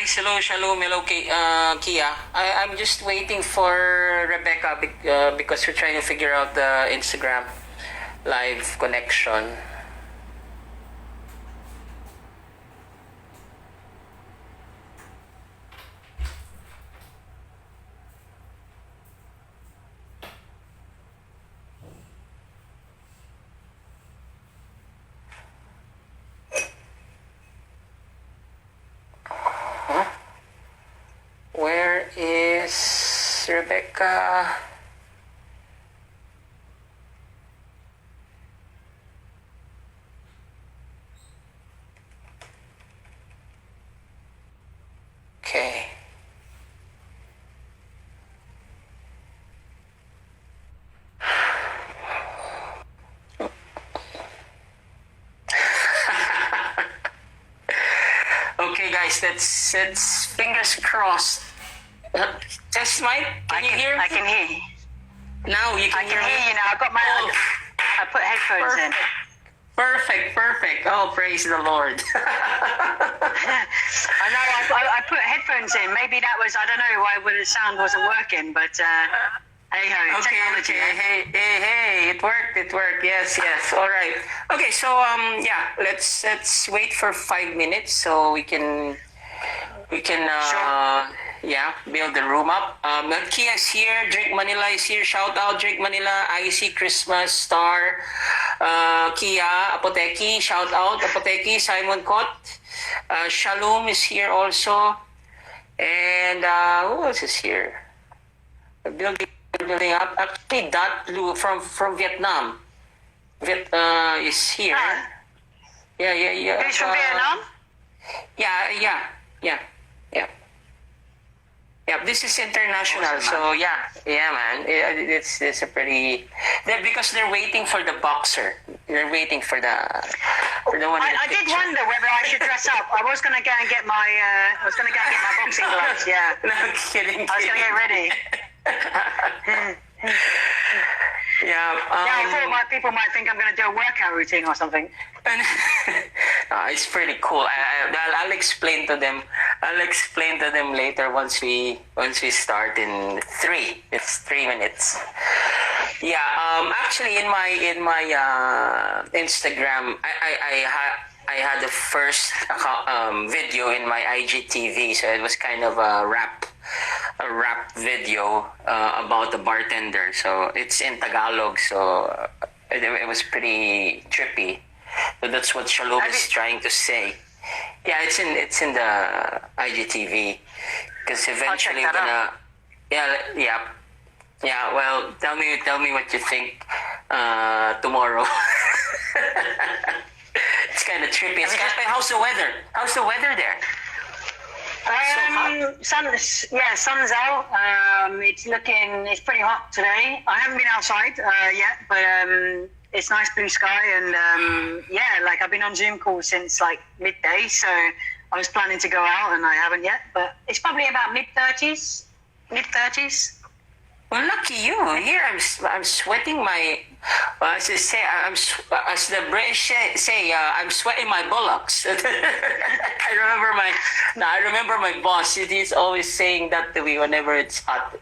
guys. Hello, Shalom. Hello, Kia. I'm just waiting for Rebecca because we're trying to figure out the Instagram live connection. Where is Rebecca? Okay. Okay, guys, let's fingers crossed. Test mic. Can you hear? I can hear you. Now you can hear me. I can hear you now. I got my. I put headphones in. Perfect. Oh, praise the Lord. I know. I put headphones in. Maybe that was. I don't know why the sound wasn't working, but hey ho. Okay. Hey. It worked. Yes. All right. Okay. So yeah. Let's wait for 5 minutes so we can Sure. build the room up. Kia's here, Drake Manila is here. Shout out Drake Manila, IC Christmas Star, Kia, Apoteki, shout out Apoteki, Simon Kot, Shalom is here also, and who else is here? Building up. Actually, Dat Lu from Vietnam. Is here. Yeah. Who's from Vietnam? Yeah, this is international, awesome, so yeah, man. It's a pretty because they're waiting for the boxer. They're waiting for the one. I did wonder whether I should dress up. I was gonna go and get my boxing gloves. Yeah. No kidding. I was gonna get ready. Yeah. I thought people might think I'm gonna do a workout routine or something. It's pretty cool. I'll explain to them. I'll explain to them later once we start in 3. It's 3 minutes. Yeah. Actually, in my Instagram, I had the first video in my IGTV, so it was kind of a rap video about the bartender. So it's in Tagalog, so it was pretty trippy. So that's what Shalom is trying to say. Yeah, it's in the IGTV because eventually we're gonna. Yeah. Well, tell me what you think tomorrow. It's kind of trippy. How's the weather? How's the weather there? Sun's out. It's pretty hot today. I haven't been outside yet, but it's nice blue sky, and I've been on Zoom calls since like midday, so I was planning to go out and I haven't yet, but it's probably about mid-30s. Well, lucky you. Here I'm sweating my. As the British say, I'm sweating my bullocks. I remember my boss. He's always saying that to me whenever it's hot.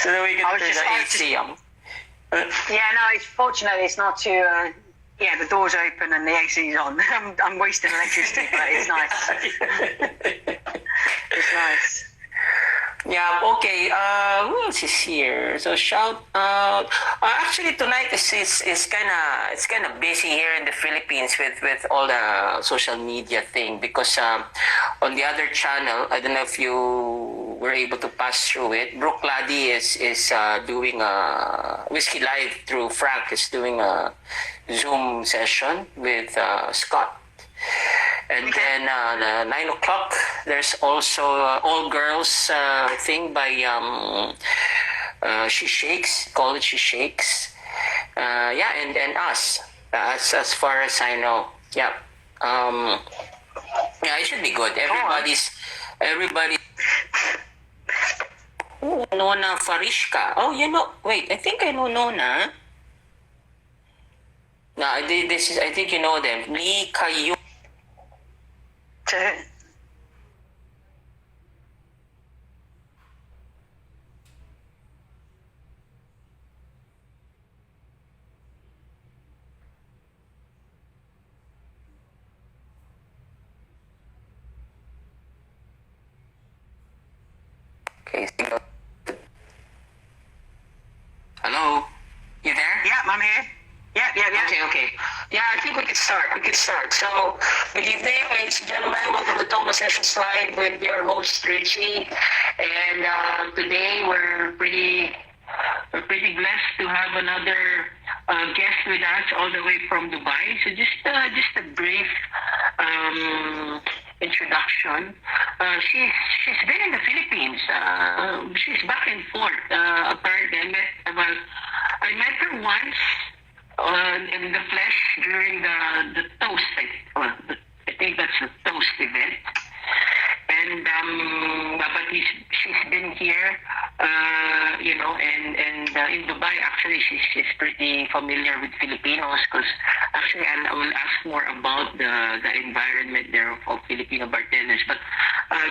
So then we can turn the AC on. It's fortunately it's not too. The door's open and the AC's on. I'm wasting electricity, but it's nice. It's nice. Yeah, okay. Who else is here? So shout out. Actually, tonight is kind of busy here in the Philippines with all the social media thing because on the other channel, I don't know if you were able to pass through it. Brooke Laddie is doing a Whiskey Live through Frank is doing a Zoom session with Scott. And then 9 o'clock, there's also all girls thing by She Shakes, call it She Shakes. And us, as far as I know. Yeah. It should be good. Everybody. Oh, Nona Farishka. Oh, wait, I think I know Nona. No, I think you know them. Lee Kayu. Okay. Hello? You there? Yeah, I'm here. Yeah. Okay. Yeah, I think we could start. So, good evening, ladies and gentlemen. Welcome to Toma Sessions Live with your host, Richie. And today we're pretty blessed to have another guest with us all the way from Dubai. So just a brief introduction. She's been in the Philippines. She's back and forth. Apparently, I met her once in the flesh during the toast. I think that's the toast event. And but she's been here, and in Dubai. Actually, she's pretty familiar with Filipinos because actually I will ask more about the environment there of Filipino bartenders. But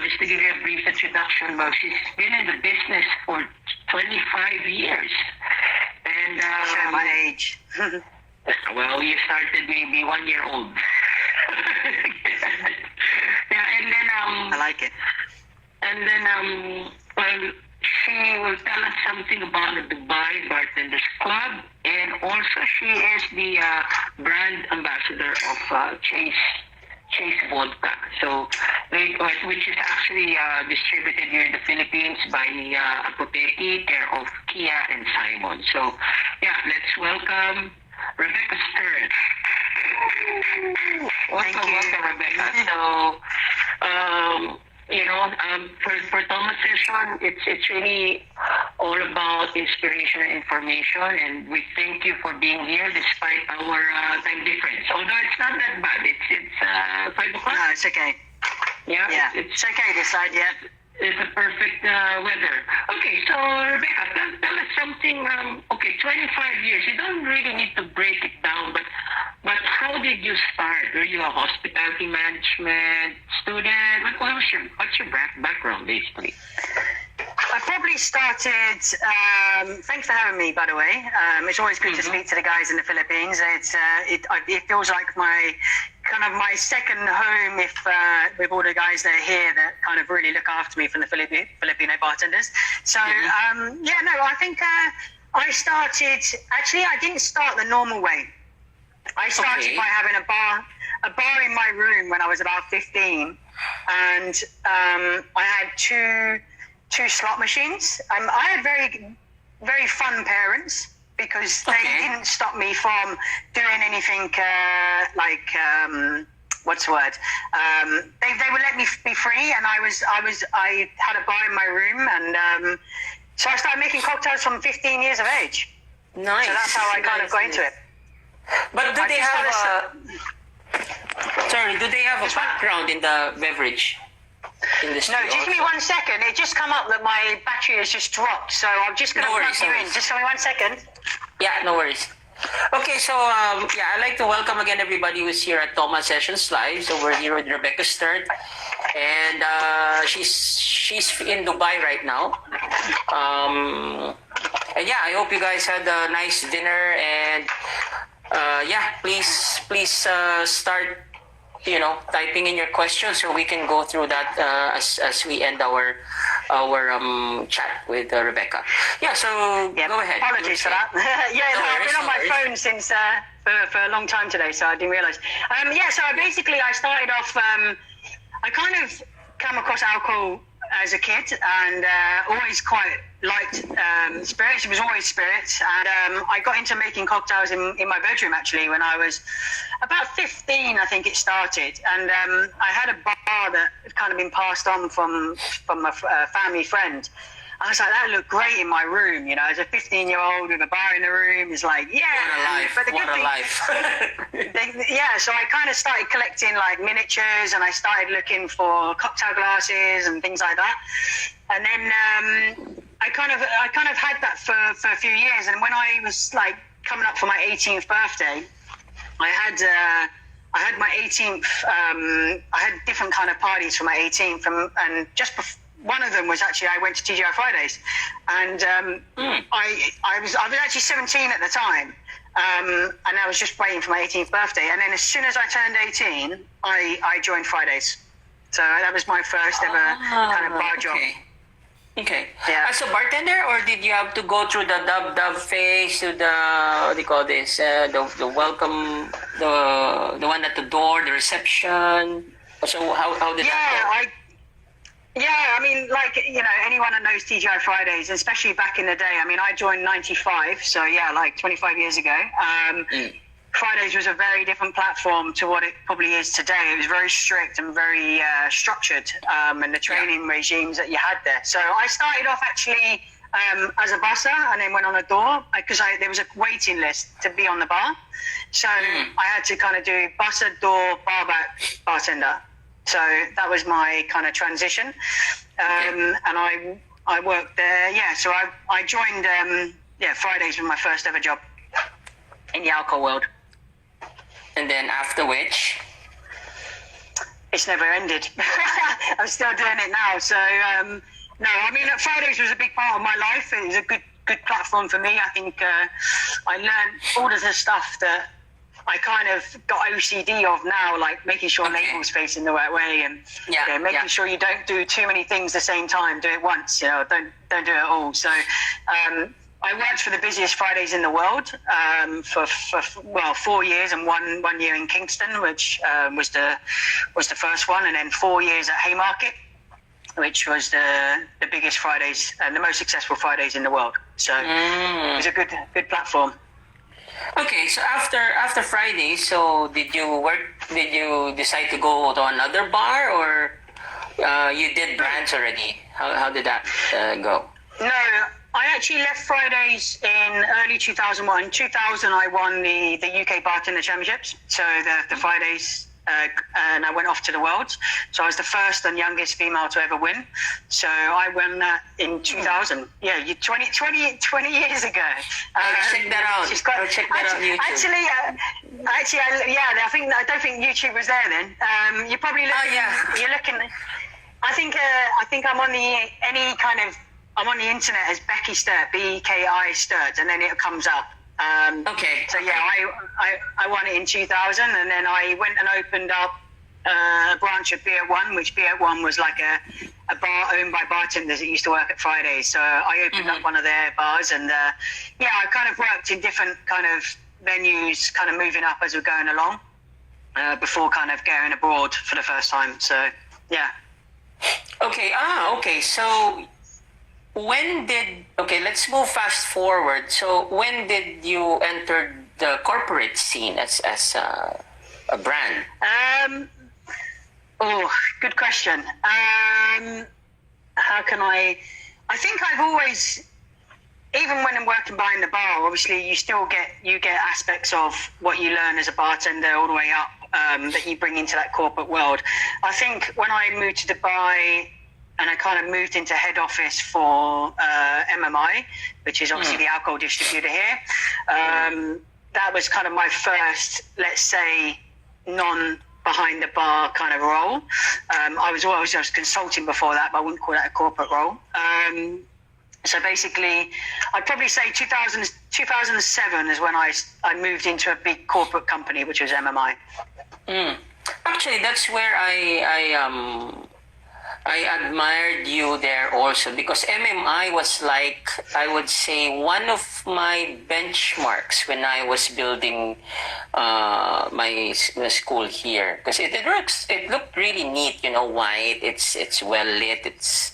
just to give you a brief introduction, well, she's been in the business for 25 years. And Share my age. well, you started maybe 1 year old. Yeah, and then I like it. and then well, she will tell us something about the Dubai Bartenders Club, and also she is the brand ambassador of Chase Vodka. So, which is actually distributed here in the Philippines by Apoteki, care of Kia and Simon. So, yeah, let's welcome Rebecca Sturt. Welcome, Rebecca. So, for Toma Session, it's really all about inspiration and information, and we thank you for being here despite our time difference. Although it's not that bad, it's 5 o'clock. No, it's okay. Yeah, It's okay this side, yeah. It's a perfect weather. Okay, so Rebecca, tell us something. 25 years. You don't really need to break it down, but how did you start? Were you a hospitality management student? What's your background basically? I probably started. Thanks for having me, by the way. It's always good to speak to the guys in the Philippines. It feels like my second home. If with all the guys that are here that kind of really look after me from the Filipino bartenders. So I think I started. Actually, I didn't start the normal way. I started by having a bar in my room when I was about 15, and I had two slot machines. I had very, very fun parents because they didn't stop me from doing anything what's the word? They would let me be free, and I had a bar in my room, and so I started making cocktails from 15 years of age. Nice. So that's how I kind of got into it. But do they have a background in the beverage industry? No, just give me 1 second. It just come up that my battery has just dropped, so I'm just going to plug you in. Just give me 1 second. Yeah, no worries. Okay, so I'd like to welcome again everybody who's here at Toma Sessions Live. So we're here with Rebecca Sturt, and she's in Dubai right now. And yeah, I hope you guys had a nice dinner, and please start typing in your questions so we can go through that as we end our chat with Rebecca. Yeah, so go ahead. Apologies for that. I've been on my phone since for a long time today, so I didn't realise. So I started off. I kind of came across alcohol as a kid, and always quite liked spirits. It was always spirits, and I got into making cocktails in my bedroom actually when I was about 15, I think it started, and I had a bar that had kind of been passed on from a family friend. I was like, that looked great in my room, as a 15-year-old with a bar in the room. It's like, yeah. What a life. So I kind of started collecting like miniatures, and I started looking for cocktail glasses and things like that. And then I kind of had that for a few years. And when I was like coming up for my 18th birthday, I had my 18th. I had different kind of parties for my 18th, and just before. One of them was actually I went to TGI Fridays, and I was actually 17 at the time, and I was just waiting for my 18th birthday. And then as soon as I turned 18, I joined Fridays. So that was my first ever kind of bar job. Okay. Yeah. As a bartender, or did you have to go through the dub phase to the what do you call this? The welcome, the one at the door, the reception. So how did that I mean, like, anyone that knows TGI Fridays, especially back in the day. I mean, I joined '95, so yeah, like 25 years ago. Fridays was a very different platform to what it probably is today. It was very strict and very structured, and the training regimes that you had there. So I started off actually as a busser, and then went on a door because there was a waiting list to be on the bar. So I had to kind of do busser, door, barback, bartender. So that was my kind of transition, and I worked there. Yeah, so I joined. Fridays was my first ever job in the alcohol world. And then after which, it's never ended. I'm still doing it now. So no, I mean, Fridays was a big part of my life. It was a good platform for me. I think I learned all of the stuff that I kind of got OCD of now, like making sure labels facing the right way, and making sure you don't do too many things at the same time. Do it once, don't do it all. So I worked for the busiest Fridays in the world for 4 years, and one year in Kingston, which was the first one, and then 4 years at Haymarket, which was the biggest Fridays and the most successful Fridays in the world. So it was a good platform. Okay, so after Friday, so did you decide to go to another bar, or you did brands already? How did that go? No, I actually left Fridays in early 2001. In 2000, I won the UK Bartender Championships, so the Fridays, and I went off to the Worlds. So I was the first and youngest female to ever win. So I won that in 2000. Yeah, 20 years ago. Check that out. Check that out on YouTube. I don't think YouTube was there then. You're probably looking. You're looking. I think I'm on I'm on the internet as Becky Sturt, BEKI Sturt, and then it comes up. So yeah, I won it in 2000, and then I went and opened up a branch of Beer One, which Beer One was like a bar owned by bartenders that used to work at Fridays. So I opened up one of their bars, and I kind of worked in different kind of venues, kind of moving up as we're going along, before kind of going abroad for the first time. So yeah. Okay. So let's move fast forward. So when did you enter the corporate scene as a brand? Good question. How can I think I've always, even when I'm working behind the bar, obviously you still get aspects of what you learn as a bartender all the way up, that you bring into that corporate world. I think when I moved to Dubai, and I kind of moved into head office for MMI, which is obviously the alcohol distributor here. That was kind of my first, let's say, non-behind the bar kind of role. I was consulting before that, but I wouldn't call that a corporate role. So basically, I'd probably say 2007 is when I moved into a big corporate company, which was MMI. Actually, that's where I admired you there also, because MMI was like, I would say, one of my benchmarks when I was building my school here, because it looked really neat, white, it's well lit, it's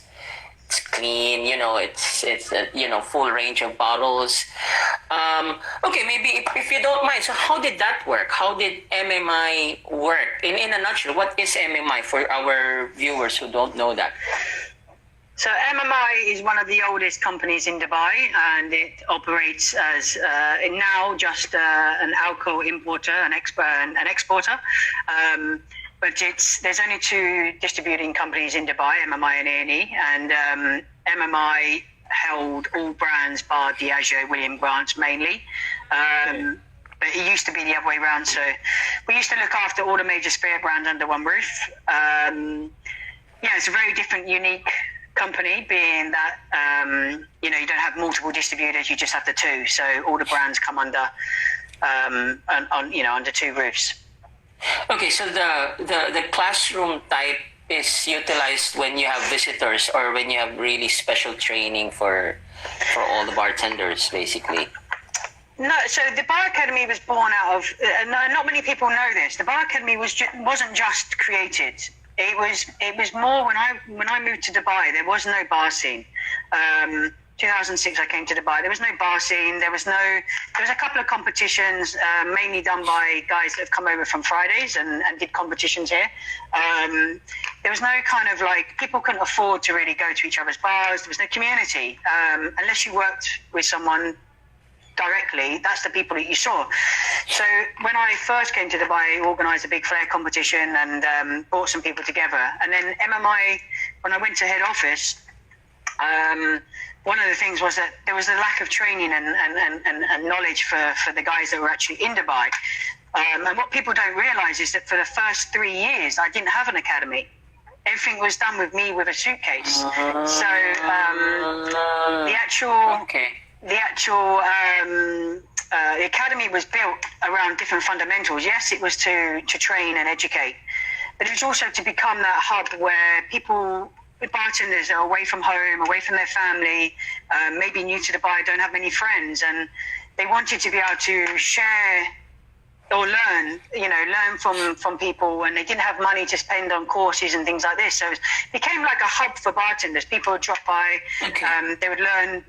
clean, it's full range of bottles. Okay, maybe if you don't mind, so how did that work? How did MMI work? In a nutshell, what is MMI for our viewers who don't know that? So MMI is one of the oldest companies in Dubai, and it operates as now just an alcohol importer, an exporter. But there's only two distributing companies in Dubai, MMI and A&E, and MMI held all brands bar Diageo, William Grant mainly. But it used to be the other way around. So we used to look after all the major spirit brands under one roof. It's a very different, unique company, being that you don't have multiple distributors, you just have the two. So all the brands come under under two roofs. Okay, so the classroom type is utilized when you have visitors or when you have really special training for all the bartenders, basically? No, so the Bar Academy was born out of. Not many people know this. The Bar Academy wasn't just created. It was more when I moved to Dubai. There was no bar scene. 2006, I came to Dubai. There was no bar scene. There was a couple of competitions, mainly done by guys that have come over from Fridays and did competitions here. There was no kind of like, people couldn't afford to really go to each other's bars. There was no community. Unless you worked with someone directly, that's the people that you saw. So when I first came to Dubai, I organised a big flair competition and brought some people together. And then MMI, when I went to head office, one of the things was that there was a lack of training and knowledge for the guys that were actually in Dubai. And what people don't realise is that for the first 3 years, I didn't have an academy. Everything was done with me with a suitcase. So the academy was built around different fundamentals. Yes, it was to train and educate, but it was also to become that hub where people, bartenders are away from home, away from their family, maybe new to Dubai, don't have many friends, and they wanted to be able to share or learn from people, and they didn't have money to spend on courses and things like this. So it became like a hub for bartenders. People would drop by, they would learn,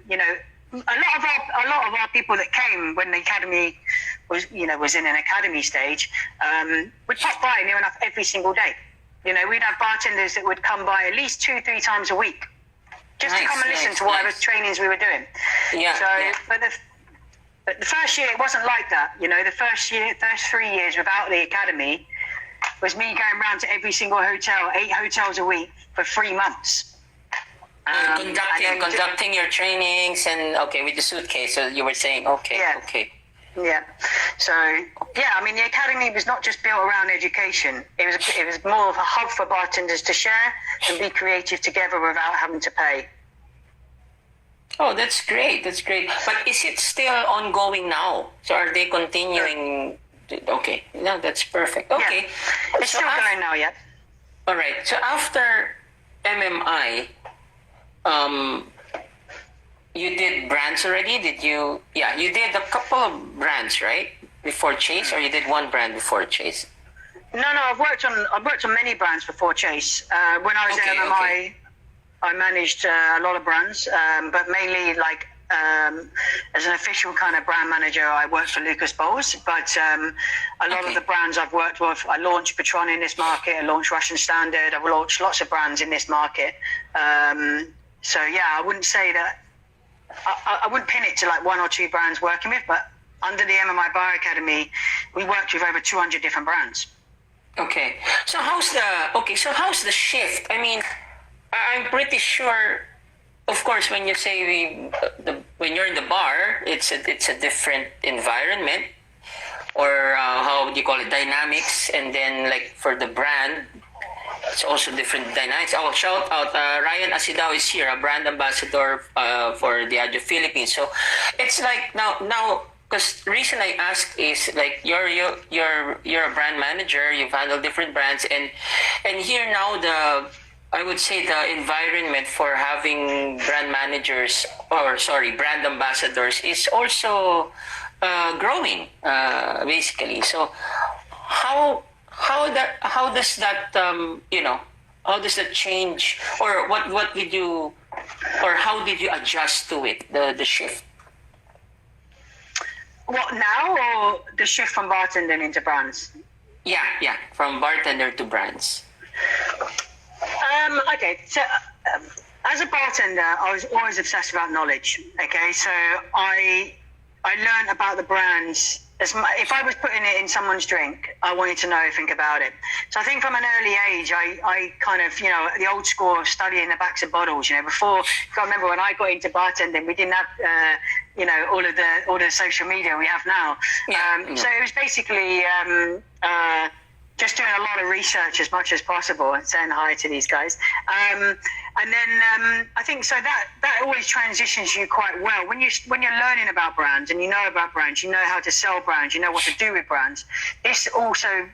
a lot of our people that came when the academy was in an academy stage, would pop by near enough every single day. We'd have bartenders that would come by at least 2-3 times a week just to come and listen to whatever trainings we were doing. But the first year it wasn't like that. The first 3 years without the academy was me going around to every single hotel, 8 hotels a week for 3 months. Conducting your trainings and with the suitcase. So you were saying Yeah. So the academy was not just built around education. It was more of a hub for bartenders to share and be creative together without having to pay. Oh, that's great. That's great. But is it still ongoing now? So are they continuing? Okay. No, that's perfect. Okay. Yeah. It's still going now, yeah. All right. So after MMI, you did brands already? Did you? Yeah, you did a couple of brands, right? Before Chase, or you did one brand before Chase? No. I've worked on many brands before Chase. When I was at MMI, I managed a lot of brands, but mainly as an official kind of brand manager, I worked for Lucas Bowles. But a lot of the brands I've worked with, I launched Patron in this market, I launched Russian Standard, I've launched lots of brands in this market. I wouldn't say that. I wouldn't pin it to 1 or 2 brands working with, but under the MMI Bar Academy, we worked with over 200 different brands. Okay. So how's the shift? I mean, I'm pretty sure, of course, when you say when you're in the bar, it's a different environment, or how would you call it, dynamics, and then for the brand, it's also different dynamics. I will shout out Ryan Asidao is here, a brand ambassador for Diageo Philippines. So it's now because the reason I asked is you're a brand manager, you've handled different brands, and here now I would say the environment for having brand ambassadors is also growing, basically. So how does that change, or what did you, or how did you adjust to it, the shift? What now, or the shift from bartending into brands? Yeah, from bartender to brands. So as a bartender, I was always obsessed about knowledge. Okay, so I learned about the brands. If I was putting it in someone's drink, I wanted to know everything about it. So I think from an early age, I kind of, the old school of studying the backs of bottles. Before, I remember when I got into bartending, we didn't have, all the social media we have now. So it was basically just doing a lot of research as much as possible and saying hi to these guys. And then I think so that always transitions you quite well when you're learning about brands and you know about brands, you know how to sell brands, you know what to do with brands. This also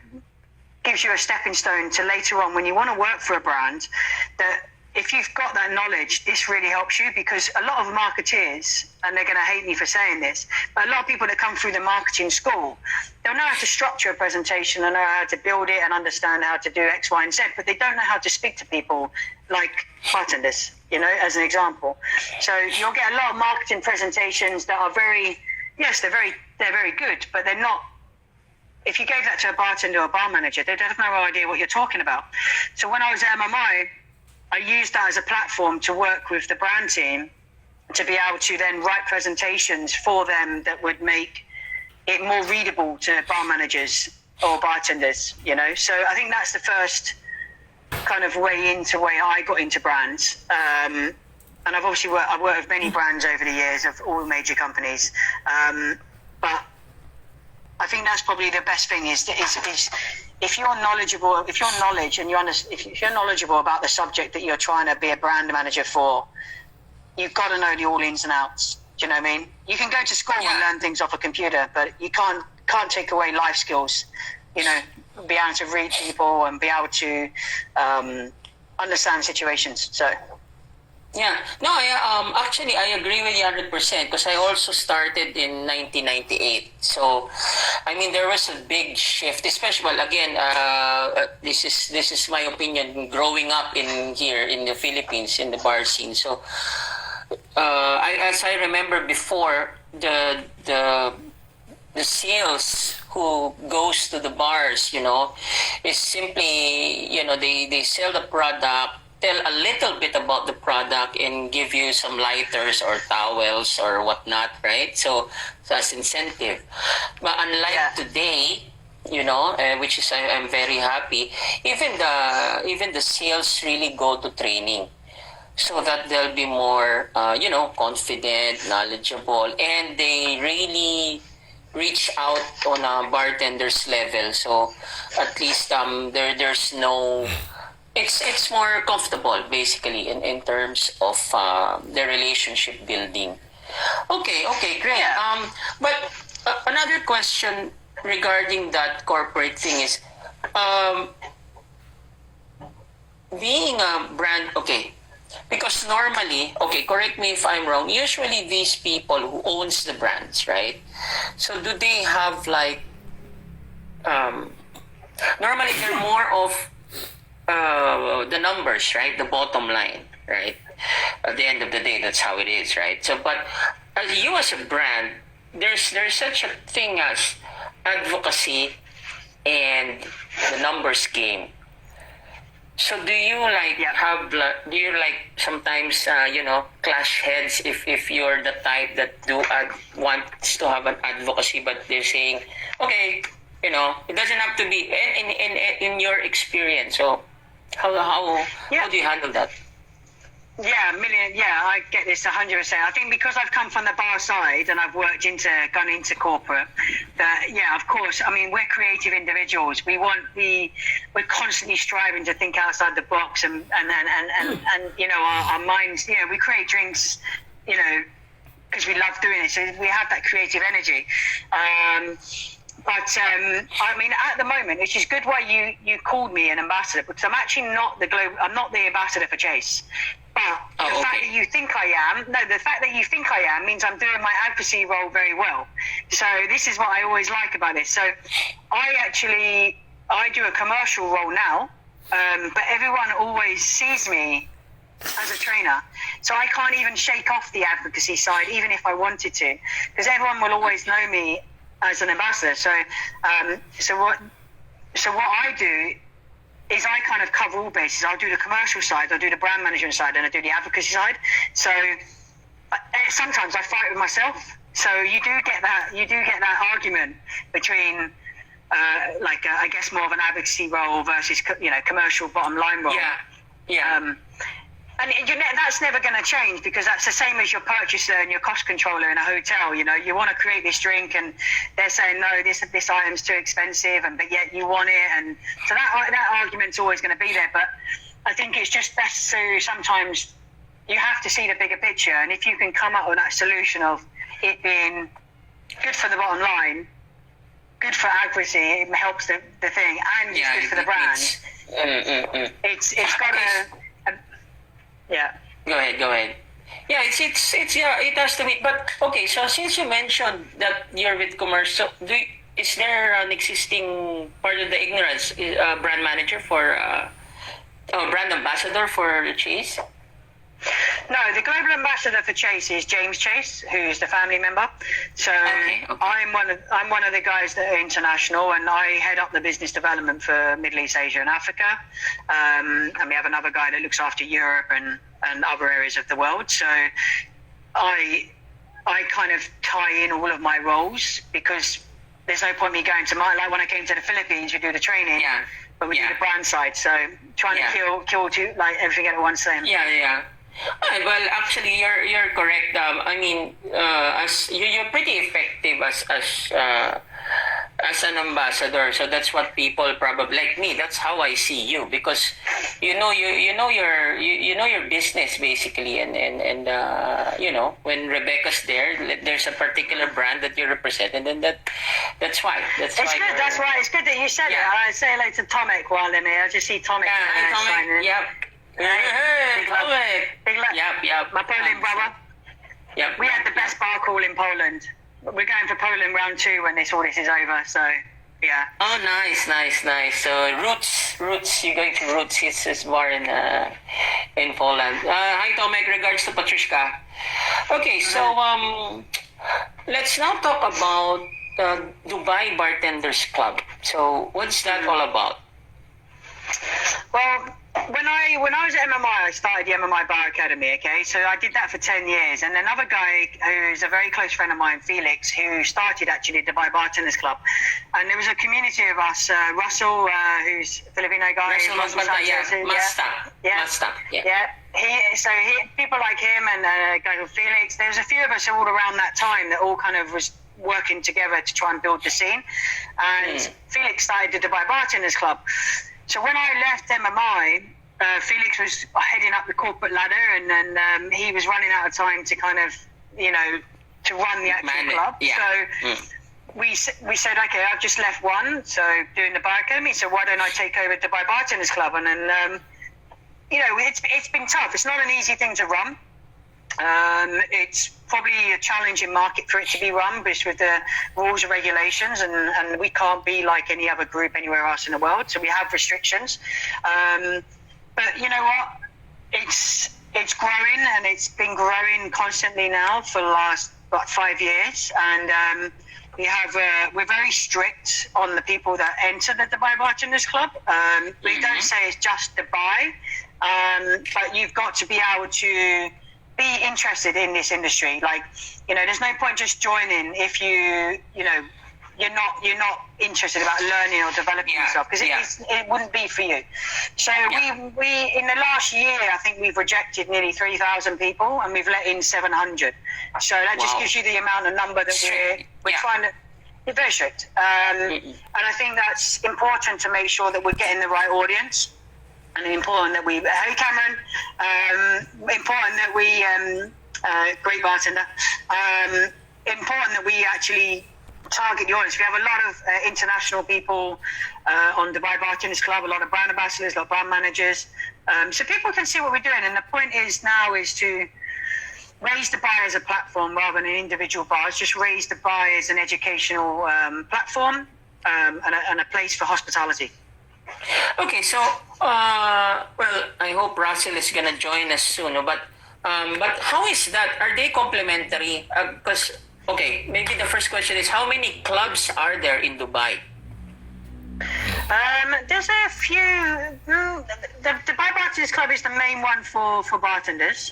gives you a stepping stone to later on when you want to work for a brand, that if you've got that knowledge, this really helps you, because a lot of marketeers, and they're going to hate me for saying this, but a lot of people that come through the marketing school, they'll know how to structure a presentation and know how to build it and understand how to do X, Y, and Z, but they don't know how to speak to people like bartenders, you know, as an example. So you'll get a lot of marketing presentations that are very, yes, they're very good, but they're not. If you gave that to a bartender or a bar manager, they'd have no idea what you're talking about. So when I was at MMI, I used that as a platform to work with the brand team to be able to then write presentations for them that would make it more readable to bar managers or bartenders, you know. So I think that's the first kind of way I got into brands. And I've obviously I've worked with many brands over the years of all major companies. But I think that's probably the best thing is if you're knowledgeable, if you're knowledgeable about the subject that you're trying to be a brand manager for, you've got to know the all ins and outs. Do you know what I mean? You can go to school and learn things off a computer, but you can't take away life skills. You know, be able to read people and be able to understand situations. So. Yeah, no, actually I agree with you 100% because I also started in 1998. So, I mean, there was a big shift, especially, well, again, this is my opinion, growing up here in the Philippines, in the bar scene. So, as I remember before, the sales who goes to the bars, you know, is simply, you know, they sell the product, tell a little bit about the product and give you some lighters or towels or whatnot, right? So that's incentive. But unlike today, you know, which is I'm very happy, even the sales really go to training so that they'll be more, you know, confident, knowledgeable, and they really reach out on a bartender's level. So at least there's no... It's more comfortable, basically, in terms of the relationship building. Okay, great. But another question regarding that corporate thing is, being a brand, okay, because normally, okay, correct me if I'm wrong, usually these people who owns the brands, right? So do they have like, normally they're more of, the numbers, right? The bottom line, right? At the end of the day, that's how it is, right? So, but as you as a brand, there's such a thing as advocacy and the numbers game. So, do you do you sometimes you know, clash heads if you're the type that wants to have an advocacy, but they're saying, okay, you know, it doesn't have to be in your experience. So. How do you handle that? Yeah, I get this 100%. I think because I've come from the bar side and I've gone into corporate, that of course, I mean, we're creative individuals. We're constantly striving to think outside the box and you know, our minds, you know, we create drinks, you know, because we love doing it. So we have that creative energy. But I mean, at the moment, which is good why you called me an ambassador, because I'm actually not I'm not the ambassador for Chase. But the fact that you think I am means I'm doing my advocacy role very well. So this is what I always like about this. So I do a commercial role now, but everyone always sees me as a trainer. So I can't even shake off the advocacy side, even if I wanted to, because everyone will always know me as an ambassador. So what I do is I kind of cover all bases. I'll do the commercial side, I'll do the brand management side, and I do the advocacy side. So sometimes I fight with myself. So you do get that argument between I guess more of an advocacy role versus, you know, commercial bottom line role. Yeah. And that's never going to change, because that's the same as your purchaser and your cost controller in a hotel. You know, you want to create this drink and they're saying, no, this item's too expensive, but yet you want it. And so that argument's always going to be there. But I think it's just best to sometimes you have to see the bigger picture. And if you can come up with that solution of it being good for the bottom line, good for accuracy. It helps the thing, and it's good for the brand. It's got yeah. Go ahead. Yeah, it's it has to be. But okay, so since you mentioned that you're with commerce, so is there an existing part of the ignorance brand manager for brand ambassador for Chase? No, the global ambassador for Chase is James Chase, who's the family member. So Okay. I'm one of the guys that are international, and I head up the business development for Middle East, Asia, and Africa. And we have another guy that looks after Europe and other areas of the world. So I kind of tie in all of my roles, because there's no point me going to like when I came to the Philippines, we do the training, but we do the brand side. So trying to kill two, like everything at once. Same. Yeah. Well, actually, you're correct. I mean, as you're pretty effective as an ambassador. So that's what people probably like me. That's how I see you, because you know your business basically, and when Rebecca's there, there's a particular brand that you represent, and then that's why. It's good. That's why it's good that you said it. I say hello to Tomek while I'm here. I just see Tomek. Yeah, Tomek. Yep. Hey, Tomek. Big love. Yep. My Polish brother. Yep. We had the best bar call in Poland. We're going for Poland round 2 when all this is over. So, yeah. Oh, nice. So Roots. You're going to Roots. It's his bar in Poland. Hi, Tomek. Regards to Patricia. Okay, so let's now talk about Dubai Bartenders Club. So, what's that all about? Well, when I was at MMI, I started the MMI Bar Academy, okay? So I did that for 10 years. And another guy who's a very close friend of mine, Felix, who started actually Dubai Bartenders Club. And there was a community of us, Russell, who's a Filipino guy. Russell Masta. Yeah. People like him and a guy called Felix, there was a few of us all around that time that all kind of was working together to try and build the scene. And Felix started the Dubai Bartenders Club. So when I left MMI, Felix was heading up the corporate ladder, and then he was running out of time to kind of, to run the actual club. Yeah. So we said, okay, I've just left one, so doing the Bar Academy, so why don't I take over the Dubai Bartenders Club? And then, it's been tough. It's not an easy thing to run. It's probably a challenging market for it to be run, because with the rules and regulations, and we can't be like any other group anywhere else in the world, so we have restrictions. But you know what? It's growing, and it's been growing constantly now for the last 5 years, and we're very strict on the people that enter the Dubai Bartenders Club. We don't say it's just Dubai, but you've got to be able to be interested in this industry. Like, there's no point just joining if you're not interested about learning or developing yourself, because it wouldn't be for you. So we in the last year, I think we've rejected nearly 3,000 people, and we've let in 700. So that just gives you the amount of number that we're trying to. It's very strict, and I think that's important to make sure that we're getting the right audience. And important that hey Cameron, important that we, great bartender, important that we actually target the audience. We have a lot of international people on Dubai Bartenders Club, a lot of brand ambassadors, a lot of brand managers, so people can see what we're doing. And the point is to raise the bar as a platform rather than individual bars. Just raise the bar as an educational platform and a place for hospitality. Okay, so I hope Russell is gonna join us soon. But how is that? Are they complementary? Because maybe the first question is, how many clubs are there in Dubai? There's a few. The Dubai Bartenders Club is the main one for bartenders.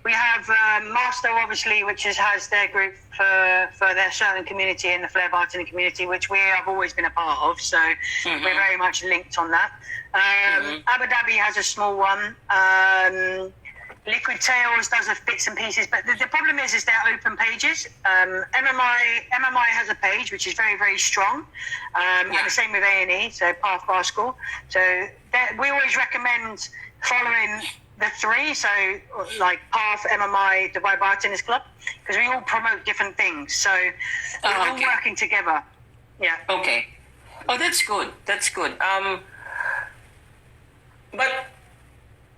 We have Master, obviously, which has their group for their certain community in the Flair bartending community, which we have always been a part of. So we're very much linked on that. Abu Dhabi has a small one. Liquid Tails does the bits and pieces, but the problem is they're open pages. MMI has a page which is very, very strong, and the same with A&E, so Path Bar School. So we always recommend following the three, so like Path, MMI, Dubai Bartenders Club, because we all promote different things. So we're all working together. Yeah. Okay. Oh, that's good. That's good. But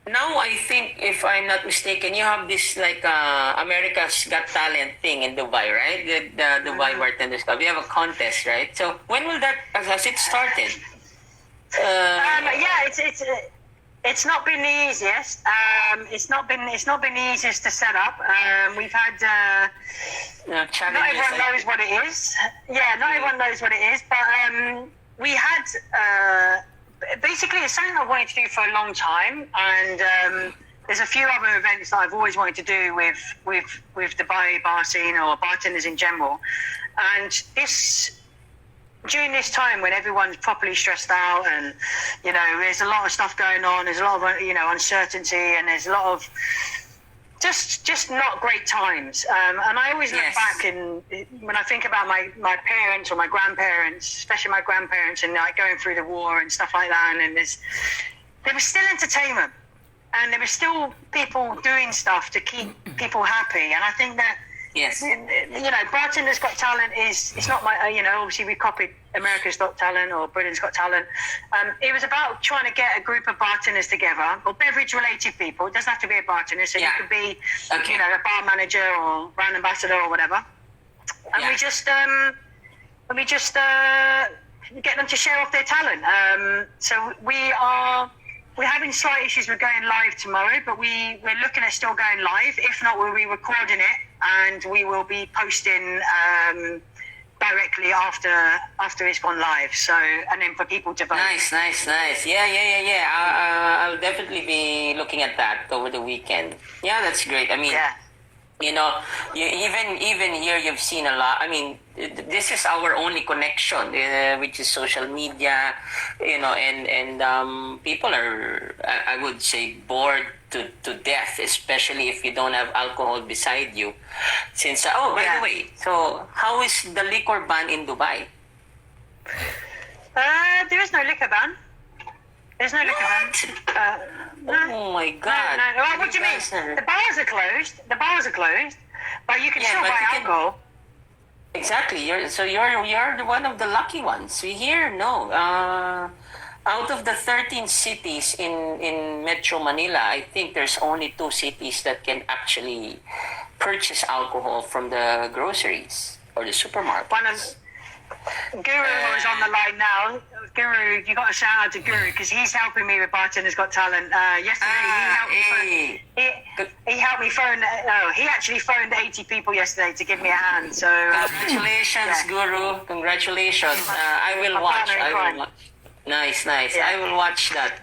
now I think, if I'm not mistaken, you have this like America's Got Talent thing in Dubai, right? The Dubai Bartenders Club. You have a contest, right? So when will that? Has it started? Yeah, it's not been the easiest. It's not been the easiest to set up. We've had not everyone knows what it is. Yeah, not everyone knows what it is. But we had basically it's something I've wanted to do for a long time, and there's a few other events that I've always wanted to do with Dubai bar scene or bartenders in general. And during this time when everyone's properly stressed out, and there's a lot of stuff going on, there's a lot of uncertainty, and there's a lot of just not great times. And I always look back, and when I think about my parents or my grandparents, especially my grandparents, and like going through the war and stuff like that, and there was still entertainment, and there was still people doing stuff to keep people happy. And I think that Bartender's Got Talent it's not my, obviously we copied America's Got Talent or Britain's Got Talent. It was about trying to get a group of bartenders together, or beverage-related people. It doesn't have to be a bartender, so you could be, a bar manager or brand ambassador or whatever. And we just get them to share off their talent. So we're having slight issues with going live tomorrow, but we're looking at still going live. If not, we'll be recording it, and we will be posting directly after it's gone live. So, and then for people to vote. Nice. I'll definitely be looking at that over the weekend. Yeah, that's great. I mean, even here you've seen a lot. I mean, this is our only connection, which is social media, and people are, I would say, bored to death, especially if you don't have alcohol beside you. Since by the way, so how is the liquor ban in Dubai? There is no liquor ban. There's no liquor ban. Oh my God! No. Well, what do you mean? The bars are closed. But you can still buy alcohol. Exactly. You're one of the lucky ones. We here out of the 13 cities in Metro Manila, I think there's only 2 cities that can actually purchase alcohol from the groceries or the supermarkets. Guru is on the line now. Guru, you got to shout out to Guru because he's helping me with Bartender's Got Talent. Yesterday, he helped me phone. He actually phoned 80 people yesterday to give me a hand. So congratulations, Guru! Congratulations. I will watch. Nice. Yeah. I will watch that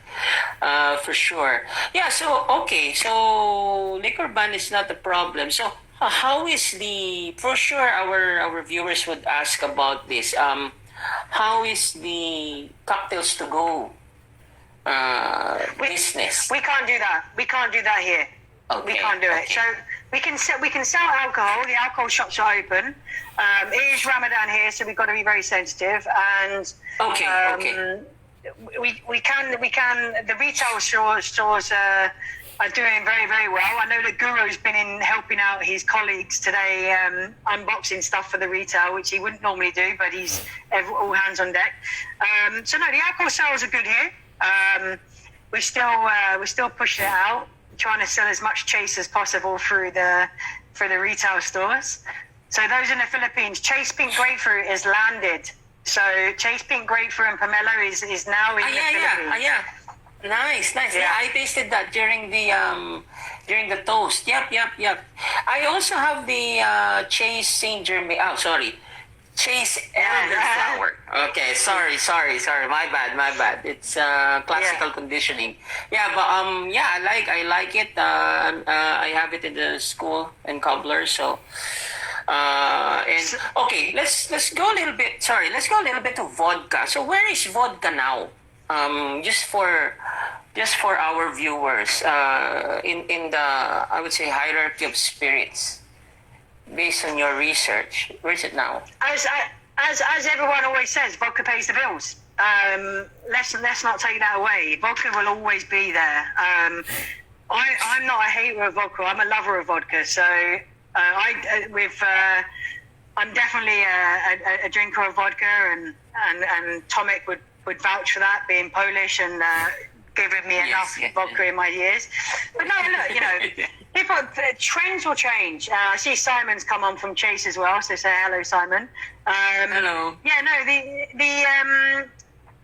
for sure. Yeah. So liquor ban is not a problem. So. How is for sure our viewers would ask about this. How is the cocktails to go business? We can't do that. We can't do that here. Okay, we can't do it. So we can sell alcohol. The alcohol shops are open. It is Ramadan here, so we've got to be very sensitive. And we can. The retail stores are doing very, very well. I know that Guru's been in helping out his colleagues today, unboxing stuff for the retail, which he wouldn't normally do, but he's all hands on deck. So no, the alcohol sales are good here. We're still pushing it out, trying to sell as much Chase as possible through the retail stores. So those in the Philippines, Chase Pink Grapefruit is landed. So Chase Pink Grapefruit and Pomelo is now in the Philippines. Nice. Yeah, I tasted that during the toast. Yep. I also have the Chase Saint Germain. Oh, sorry, Chase Elderflower. Okay, sorry. My bad. It's classical conditioning. Yeah, but I like it. I have it in the school and cobbler. So. Let's go a little bit. Sorry, let's go a little bit to vodka. So where is vodka now? Just for our viewers, in the, I would say, hierarchy of spirits, based on your research, where is it now? As everyone always says, vodka pays the bills. Let's not take that away. Vodka will always be there. I'm not a hater of vodka. I'm a lover of vodka. So I'm definitely a drinker of vodka, and Tomek would vouch for that, being Polish and giving me enough vodka in my years. But no, look, you know, people, trends will change. I see Simon's come on from Chase as well, so say hello, Simon. Hello. Yeah, no, the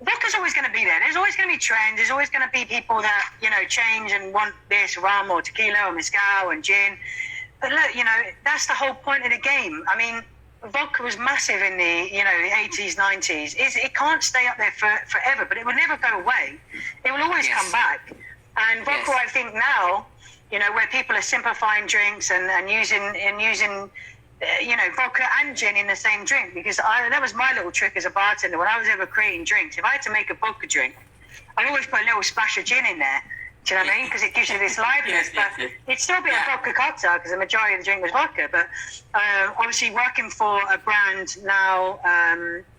vodka's always going to be there. There's always going to be trends. There's always going to be people that, you know, change and want this rum or tequila or mezcal and gin. But look, you know, that's the whole point of the game. I mean, vodka was massive in the, you know, the 80s, 90s. It can't stay up there forever, but it will never go away. It will always come back. And vodka, I think now, you know, where people are simplifying drinks and using you know, vodka and gin in the same drink, because that was my little trick as a bartender when I was ever creating drinks. If I had to make a vodka drink, I'd always put a little splash of gin in there. Do you know what I mean? Because it gives you this liveliness. But it'd still be a vodka cocktail because the majority of the drink was vodka. But obviously working for a brand now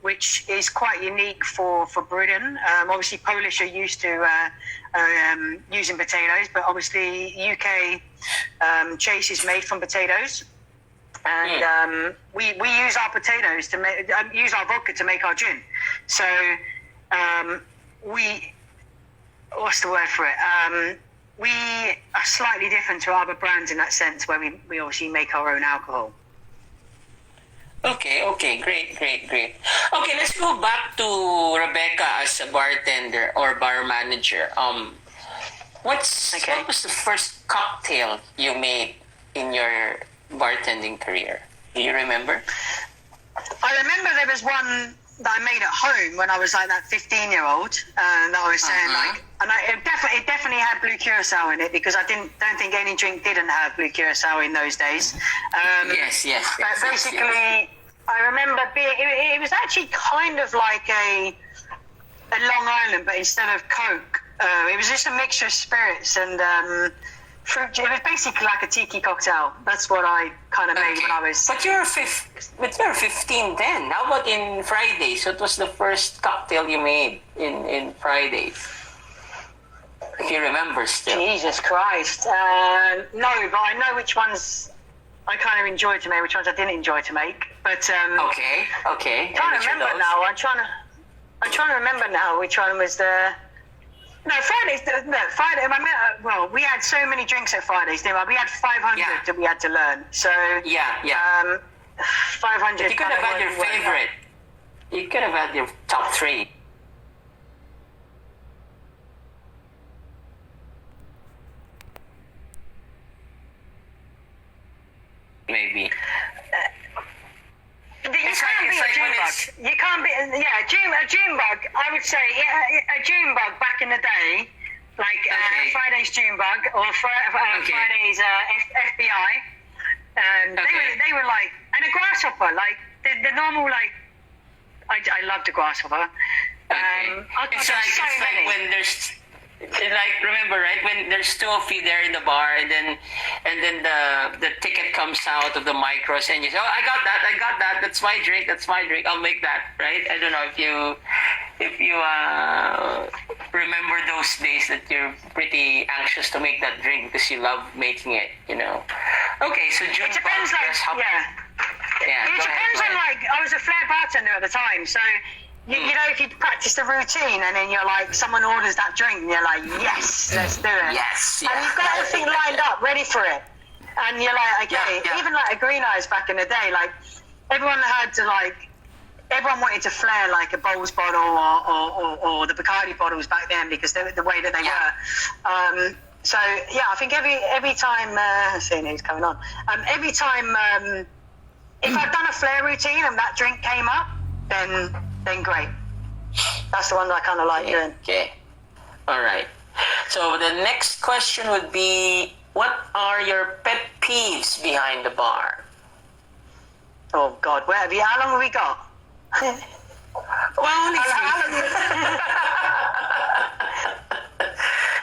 which is quite unique for Britain. Obviously Polish are used to using potatoes, but obviously UK Chase is made from potatoes. And we use our potatoes to make, use our vodka to make our gin. So what's the word for it? We are slightly different to other brands in that sense, where we obviously make our own alcohol. Okay, great. Okay, let's go back to Rebecca as a bartender or bar manager. What was the first cocktail you made in your bartending career? Do you remember? I remember there was one that I made at home when I was like that 15-year-old that I was saying like, and it definitely had blue curacao in it, because I don't think any drink didn't have blue curacao in those days. Yes. But basically, I remember it was actually kind of like a Long Island, but instead of Coke, it was just a mixture of spirits and fruit. It was basically like a tiki cocktail. That's what I kind of made when I was. But you're 15 then. How about in Fridays? What was the first cocktail you made in Fridays? If you remember still. Jesus Christ. No, but I know which ones I kind of enjoyed to make, which ones I didn't enjoy to make. But okay. I'm trying to remember now. I'm trying to remember now which one was the. No, Fridays. No, Friday. Well, we had so many drinks at Fridays, didn't we? We had 500 that we had to learn. So 500. You could have had your favorite. You could have had your top 3. Maybe. You can't be a June bug. I would say a June bug back in the day, like Friday's June bug or Friday's FBI. They were like, and a grasshopper, like the normal, like I loved a grasshopper. It's like when there's. Like, remember, right, when there's 2 of you there in the bar, and then the ticket comes out of the micros, and you say, "Oh, I got that. That's my drink. I'll make that." Right? I don't know if you remember those days that you're pretty anxious to make that drink because you love making it. You know. Okay, so June. It depends, like, it depends on, like, I was a flair bartender at the time, so. You know, if you practice the routine and then you're like, someone orders that drink and you're like, yes, let's do it. Yes. And you've got everything lined up, ready for it. And you're like, okay, even like a Green Eyes back in the day, like everyone wanted to flair like a Bowls bottle or the Bacardi bottles back then because they were the way that they were. So I think every time, seeing who's coming on, every time, if I'd done a flair routine and that drink came up, then great. That's the one that I kind of like doing. Okay. All right. So the next question would be, what are your pet peeves behind the bar? Oh God, how long have we got? Well, only 3.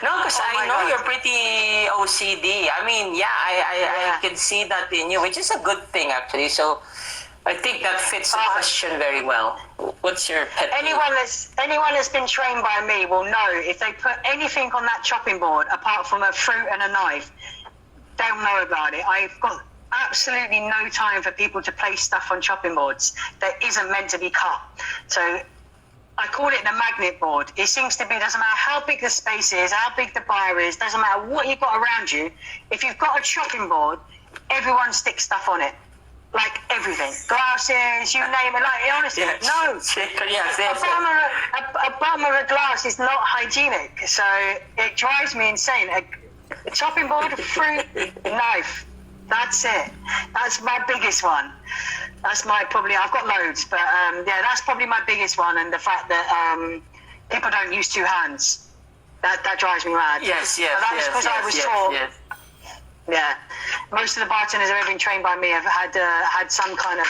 No, because I know you're pretty OCD. I mean, I can see that in you, which is a good thing actually. So I think that fits the question very well. What's your pet peeve? Anyone that's been trained by me will know if they put anything on that chopping board apart from a fruit and a knife, they'll know about it. I've got absolutely no time for people to place stuff on chopping boards that isn't meant to be cut. So I call it the magnet board. It seems to be, doesn't matter how big the space is, how big the bar is, doesn't matter what you've got around you. If you've got a chopping board, everyone sticks stuff on it. Like everything. Glasses, you name it. Like, honestly, no. A bottom of a glass is not hygienic. So it drives me insane. A chopping board, fruit, knife. That's it. That's my biggest one. That's I've got loads, but that's probably my biggest one. And the fact that people don't use two hands, that drives me mad. Yes. But that was because I was taught. Yes. Yeah, most of the bartenders that have been trained by me have had some kind of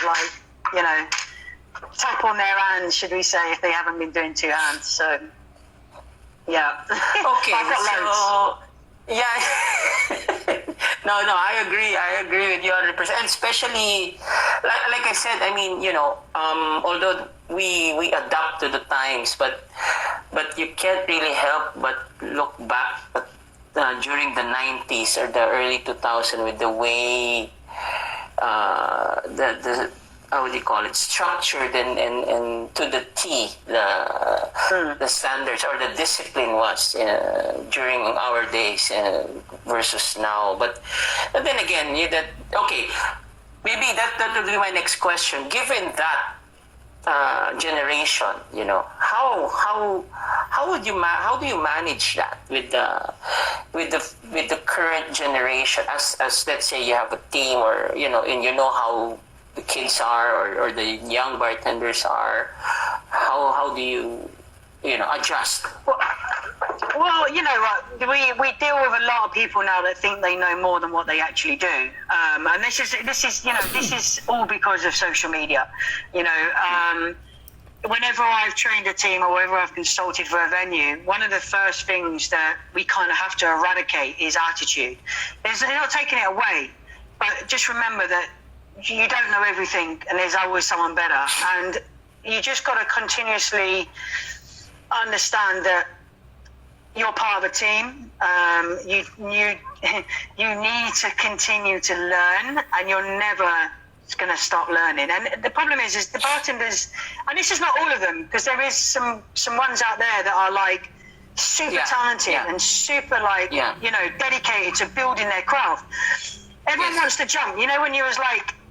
tap on their hands, should we say, if they haven't been doing two hands. So, yeah. Okay, I've got loads. Yeah. No, I agree with you 100%. And especially, like I said, I mean, although we adapt to the times, but you can't really help but look back during the 90s or the early 2000s with the way the how would you call it, structured and to the T the standards or the discipline was during our days versus now. But then again, maybe that would be my next question. Given that generation, how do you manage that with the current generation? As let's say you have a team, or and you know how the kids are or the young bartenders are. How do you adjust? Well, you know what, we deal with a lot of people now that think they know more than what they actually do, and this is all because of social media. Whenever I've trained a team or whenever I've consulted for a venue, one of the first things that we kind of have to eradicate is attitude. They're not taking it away, but just remember that you don't know everything and there's always someone better, and you just got to continuously understand that you're part of a team. You need to continue to learn, and you're never going to stop learning. And the problem is the bartenders, and this is not all of them, because there is some ones out there that are like super talented and super dedicated to building their craft. Everyone wants to jump.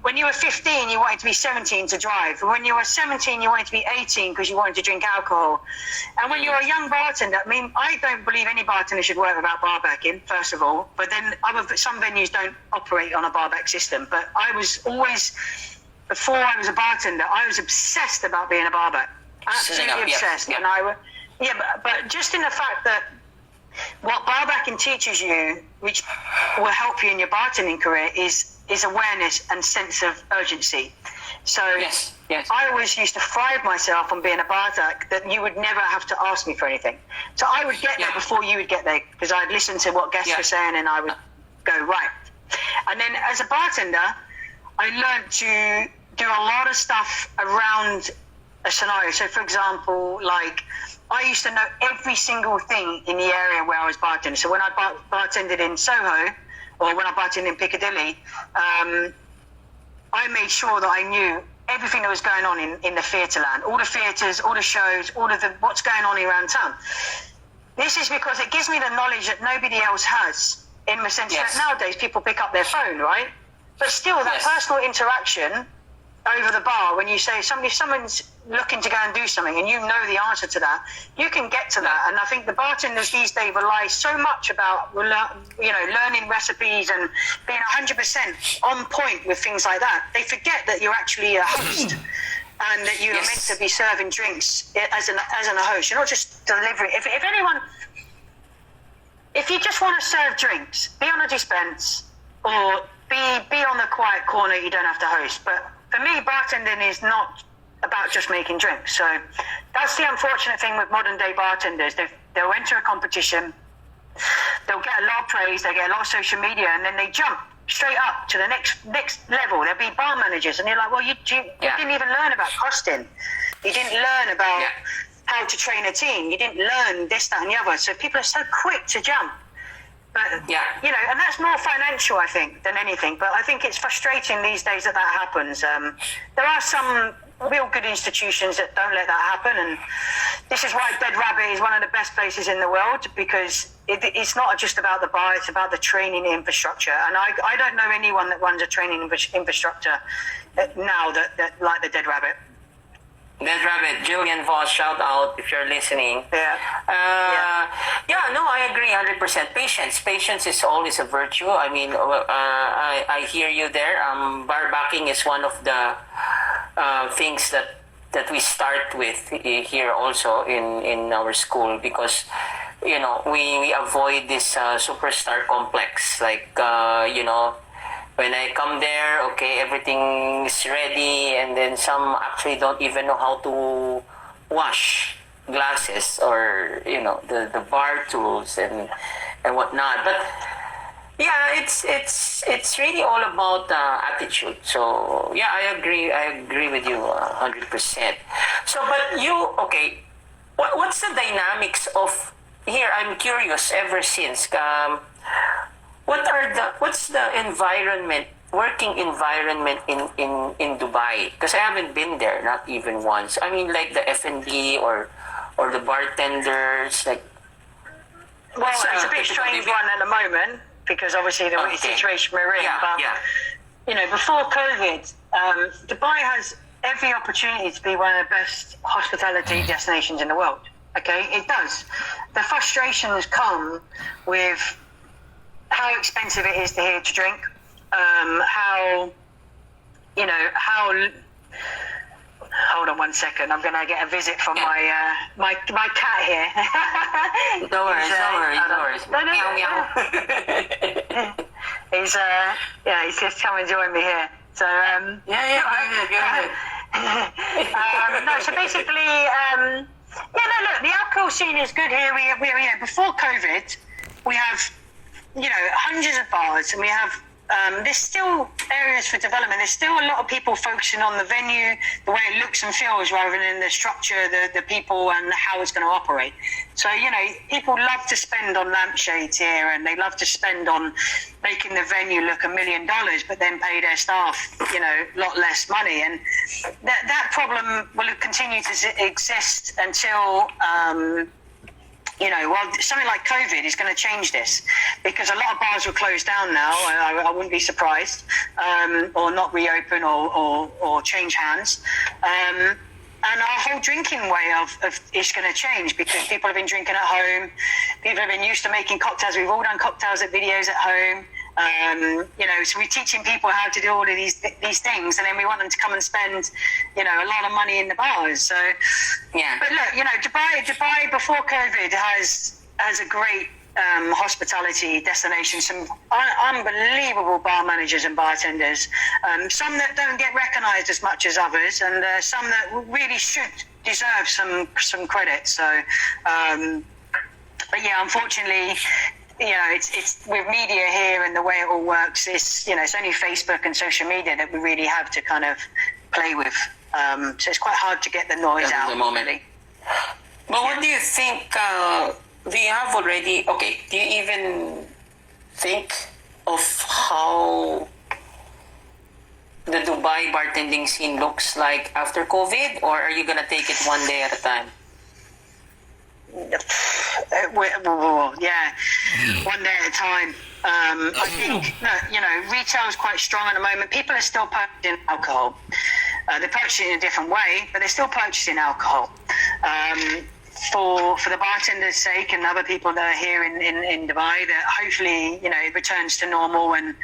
When you were 15, you wanted to be 17 to drive. And when you were 17, you wanted to be 18 because you wanted to drink alcohol. And when you're a young bartender, I don't believe any bartender should work without bar backing, first of all. But then some venues don't operate on a bar back system. But I was always, before I was a bartender, I was obsessed about being a bar back. Absolutely obsessed. Yeah. And but just in the fact that what bar backing teaches you, which will help you in your bartending career, is awareness and sense of urgency. So yes. I always used to pride myself on being a bartender that you would never have to ask me for anything. So I would get there before you would get there, because I'd listen to what guests were saying and I would go, right. And then as a bartender, I learned to do a lot of stuff around a scenario. So for example, I used to know every single thing in the area where I was bartending. So when I bartended in Soho, or when I bartended in Piccadilly, I made sure that I knew everything that was going on in the theatre land, all the theatres, all the shows, what's going on around town. This is because it gives me the knowledge that nobody else has, in the sense that nowadays people pick up their phone, right? But still, that personal interaction over the bar, when you say someone's looking to go and do something and you know the answer to that, you can get to that. And I think the bartenders these days rely so much about learning recipes and being 100% on point with things like that. They forget that you're actually a host and that you're meant to be serving drinks as a host. You're not just delivering. If you just want to serve drinks, be on a dispense or be on the quiet corner. You don't have to host. But for me, bartending is not about just making drinks. So that's the unfortunate thing with modern day bartenders. They'll enter a competition, they'll get a lot of praise, they get a lot of social media, and then they jump straight up to the next level. They'll be bar managers, and you're like, well, you didn't even learn about costing. You didn't learn about how to train a team. You didn't learn this, that, and the other. So people are so quick to jump. But Yeah. and that's more financial, I think, than anything. But I think it's frustrating these days that happens. There are some real good institutions that don't let that happen, and this is why Dead Rabbit is one of the best places in the world, because it's not just about the bar, it's about the training infrastructure. And I don't know anyone that runs a training infrastructure now that like the Dead Rabbit. Dead Rabbit, Julian Voss, shout out if you're listening. No, I agree 100%. Patience is always a virtue. I mean, I hear you there. Bar backing is one of the things that we start with here also in our school, because we avoid this superstar complex, like when I come there, okay, everything's ready, and then some actually don't even know how to wash glasses or the bar tools and whatnot. But yeah, it's really all about attitude. So yeah, I agree with you 100%. So, but what's the dynamics of here? I'm curious. Ever since what's the working environment in Dubai? Because I haven't been there, not even once. I mean, like the F&B or the bartenders, like. Well, it's a bit strange one at the moment, because obviously the situation we're in. But before COVID, Dubai has every opportunity to be one of the best hospitality destinations in the world. Okay, it does. The frustrations come with how expensive it is here to drink, how hold on 1 second, I'm gonna get a visit from my cat here. No worries. No. He's just come and join me here. So go ahead. So basically, look, the alcohol scene is good here. We before COVID, we have hundreds of bars, and we have there's still areas for development. There's still a lot of people focusing on the venue, the way it looks and feels, rather than the structure, the people, and how it's going to operate. So people love to spend on lampshades here, and they love to spend on making the venue look $1 million, but then pay their staff a lot less money. And that problem will continue to exist until something like COVID is going to change this, because a lot of bars will close down now. I wouldn't be surprised, or not reopen or change hands. And our whole drinking way of is going to change, because people have been drinking at home. People have been used to making cocktails. We've all done cocktails at videos at home. So we're teaching people how to do all of these things, and then we want them to come and spend, a lot of money in the bars. So, yeah. But look, Dubai before COVID has a great hospitality destination. Some unbelievable bar managers and bartenders. Some that don't get recognised as much as others, and some that really should deserve some credit. So, but yeah, unfortunately, it's with media here and the way it all works. It's only Facebook and social media that we really have to kind of play with. So it's quite hard to get the noise out. At the moment. Really. But what do you think? Do you have already? Okay. Do you even think of how the Dubai bartending scene looks like after COVID, or are you gonna take it one day at a time? Yeah, one day at a time. I think retail is quite strong at the moment. People are still purchasing alcohol. They're purchasing in a different way, but they're still purchasing alcohol. For the bartender's sake and other people that are here in Dubai, that hopefully it returns to normal, and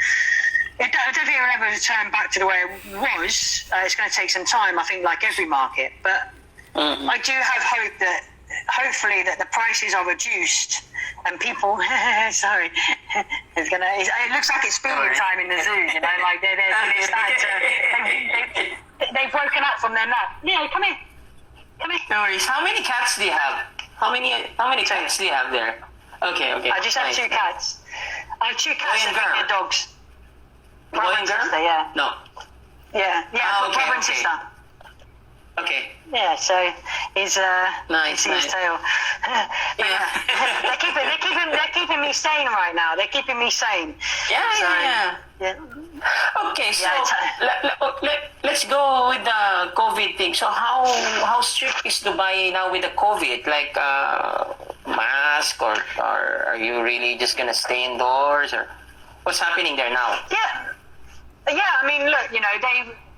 I don't think it will ever return back to the way it was. It's going to take some time, I think, like every market. But I do have hope that hopefully that the prices are reduced and people sorry, it looks like it's feeding time in the zoo, like they're starting to they've woken up from their nap. Come here. No worries. How many cats do you have? How many cats do you have there? Okay. I just have 2 cats. I have 2 cats and they're dogs. Boy and girl? Sister, yeah. No. Yeah, brother and sister. Okay. Yeah, so he's Nice, his nice. tail. Yeah. they're keeping me sane right now. They're keeping me sane. Yeah, So, yeah. yeah. Okay, so Yeah, let's go with the COVID thing. So how strict is Dubai now with the COVID? Like mask or are you really just gonna stay indoors or what's happening there now? Yeah, I mean, look,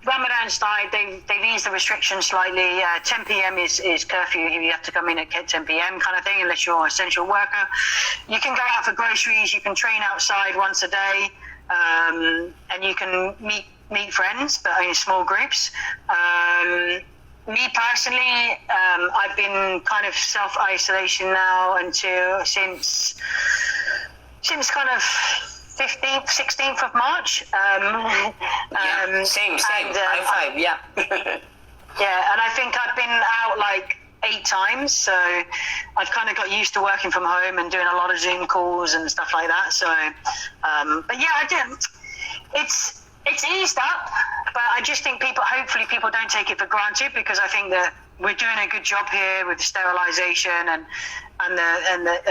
Ramadan started. They've eased the restrictions slightly. 10 p.m. is curfew. You have to come in at 10 p.m. kind of thing, unless you're an essential worker. You can go out for groceries. You can train outside once a day, and you can meet friends, but in small groups. Me personally, I've been kind of self-isolation now since kind of 15th, 16th of March. Same. And, High five, yeah. yeah, and I think I've been out like 8 times, so I've kind of got used to working from home and doing a lot of Zoom calls and stuff like that. So, but yeah, I did. It's eased up, but I just think hopefully people don't take it for granted, because I think that we're doing a good job here with sterilization and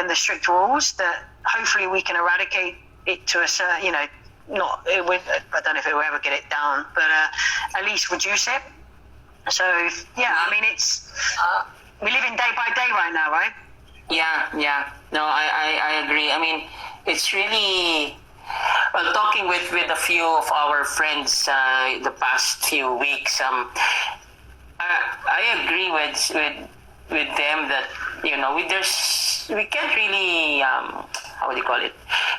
the strict rules, that hopefully we can eradicate it to a certain, I don't know if it will ever get it down, but at least reduce it. So yeah, I mean, it's we're living day by day right now, right? Yeah. No, I agree. I mean, it's really well, talking with a few of our friends the past few weeks. I agree with them that we can't really how would you call it?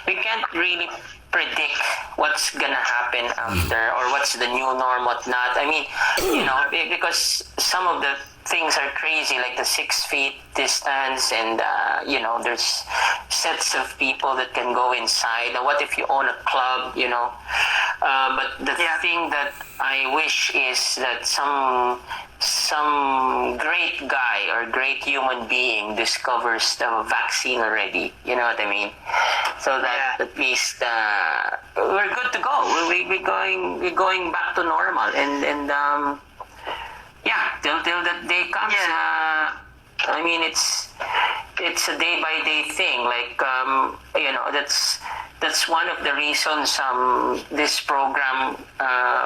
We can't really predict what's gonna happen after, or what's the new norm, what not. I mean, because some of the things are crazy, like the 6 feet distance, and there's sets of people that can go inside. Now, what if you own a club? But the thing that I wish is that some great guy or great human being discovers the vaccine already. You know what I mean? So that at least we're good to go. We're going back to normal, and till that day comes. I mean, it's a day by day thing. Like that's one of the reasons this program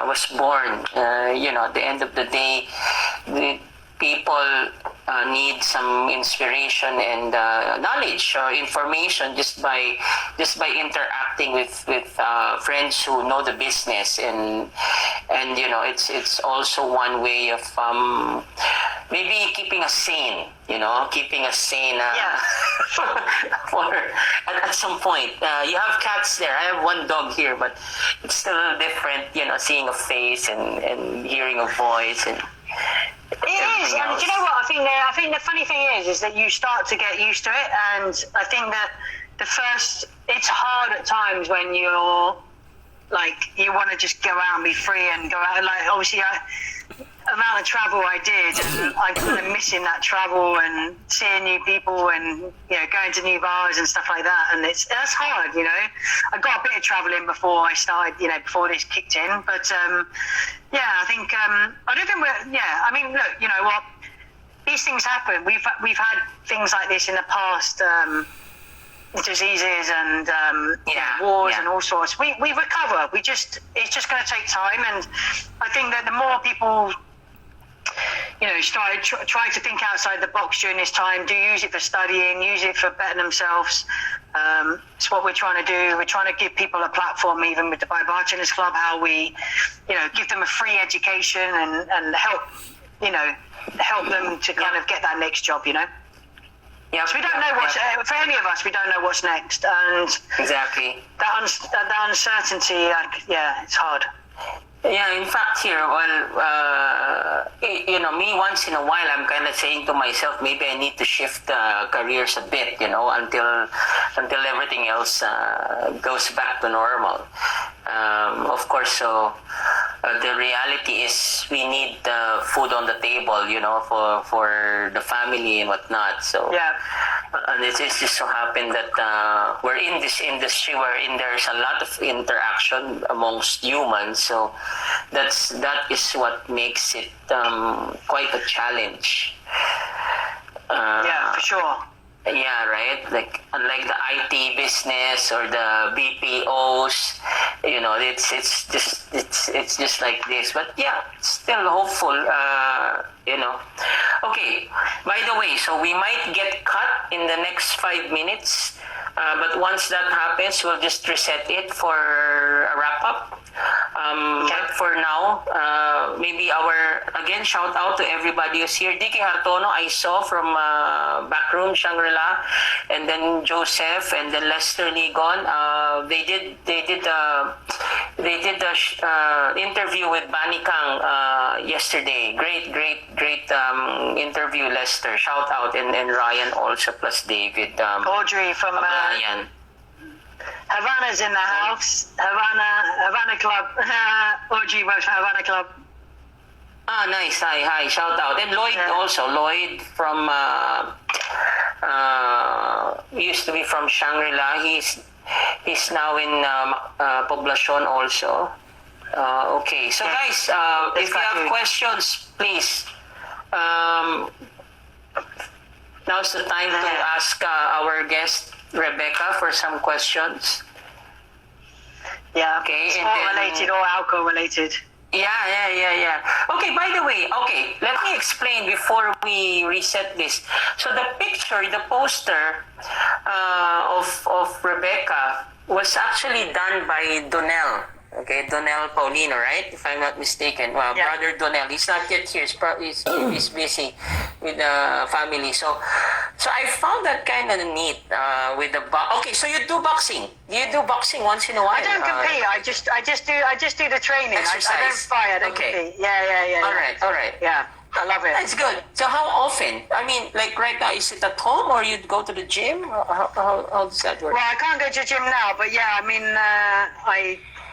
was born. At the end of the day, the people need some inspiration and knowledge or information just by interacting with friends who know the business, and it's also one way of maybe keeping us sane. For at some point. You have cats there. I have one dog here, but it's still different, seeing a face and hearing a voice and it is, and do you know what? I think the funny thing is that you start to get used to it, and I think that it's hard at times when you're like, you want to just go out and be free and go out. Like, obviously, amount of travel I did, and I'm kind of missing that travel and seeing new people and going to new bars and stuff like that, and that's hard. I got a bit of traveling before I started, before this kicked in, but I think I don't think I mean, look, you know what, these things happen. We've had things like this in the past, diseases and wars and all sorts. We recover. It's just going to take time, and I think that the more people try to think outside the box during this time, use it for studying, use it for bettering themselves. It's what we're trying to do. We're trying to give people a platform, even with the Bartenders Club, how we, give them a free education and help them to kind of get that next job, Yeah, so we don't know for any of us, we don't know what's next. And exactly. That uncertainty, it's hard. Yeah, in fact, here, me once in a while, I'm kind of saying to myself, maybe I need to shift careers a bit, until everything else goes back to normal. Of course, so the reality is we need food on the table, for the family and whatnot. So Yeah. and it just so happened that we're in this industry wherein there's a lot of interaction amongst humans. So that is what makes it quite a challenge. Yeah, for sure. Yeah, right. Like unlike the IT business or the BPOs, it's just like this. But yeah, still hopeful. Okay. By the way, so we might get cut in the next 5 minutes. But once that happens, we'll just reset it for a wrap up. But for now, maybe again, shout out to everybody who's here. Dicky Hartono, I saw from Backroom Shangri-La, and then Joseph, and then Lester Ligon. They did the interview with Bani Kang yesterday. Great interview, Lester. Shout out, and Ryan also, plus David. Audrey from Ryan. Havana's in the house. Havana Club. Audrey works for Havana Club. Ah, nice. Hi. Shout out. And Lloyd also. Lloyd from used to be from Shangri-La. He's now in Poblacion also. Okay. So guys, if you have questions, please. Now's the time to ask our guest Rebecca for some questions. Yeah. Okay. Sport related or alcohol related. Yeah. Okay, by the way, let me explain before we reset this. So the picture, the poster of Rebecca was actually done by Donnell. Okay, Donnell Paulino, right? If I'm not mistaken. Well, Yeah. Brother Donnell, he's not yet here. He's busy with the family. So I found that kind of neat with the Okay, so you do boxing. You do boxing once in a while. I don't compete. I just do the training. I don't fight. I don't compete. Yeah. All right. Yeah. I love it. That's good. So how often? I mean, like right now, is it at home or you'd go to the gym? How does that work? Well, I can't go to the gym now, but yeah, I mean,